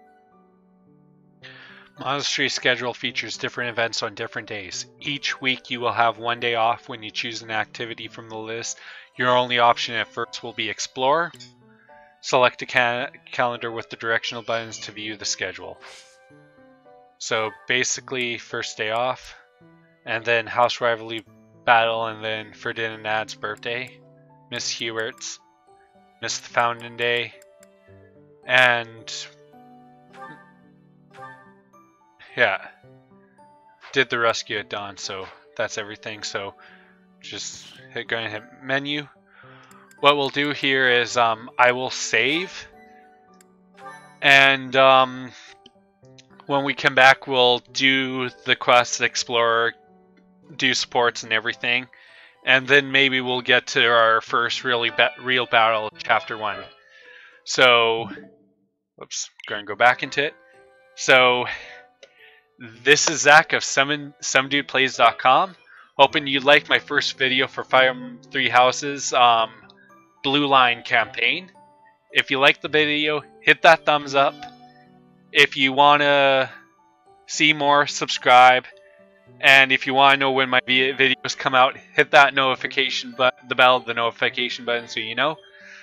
Monastery schedule features different events on different days. Each week you will have one day off when you choose an activity from the list. Your only option at first will be Explore. Select a calendar with the directional buttons to view the schedule. So basically, first day off, and then House Rivalry Battle, and then Ferdinand's birthday, Miss Hewert's, Miss the Fountain Day, and yeah, did the rescue at dawn. So that's everything. So just go ahead and hit menu. What we'll do here is I will save, and when we come back we'll do the quest, Explorer, do supports and everything, and then maybe we'll get to our first real battle, chapter 1. So, whoops, gonna go back into it. So, this is Zach of SomeDudePlays.com. Hoping you liked my first video for Emblem Three Houses Blue Line campaign. If you liked the video, hit that thumbs up. If you want to see more, subscribe. And if you want to know when my videos come out, hit that notification button, the notification button, so you know.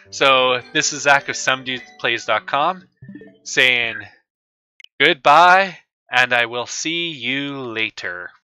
So this is Zach of SomeDudePlays.com saying goodbye, and I will see you later.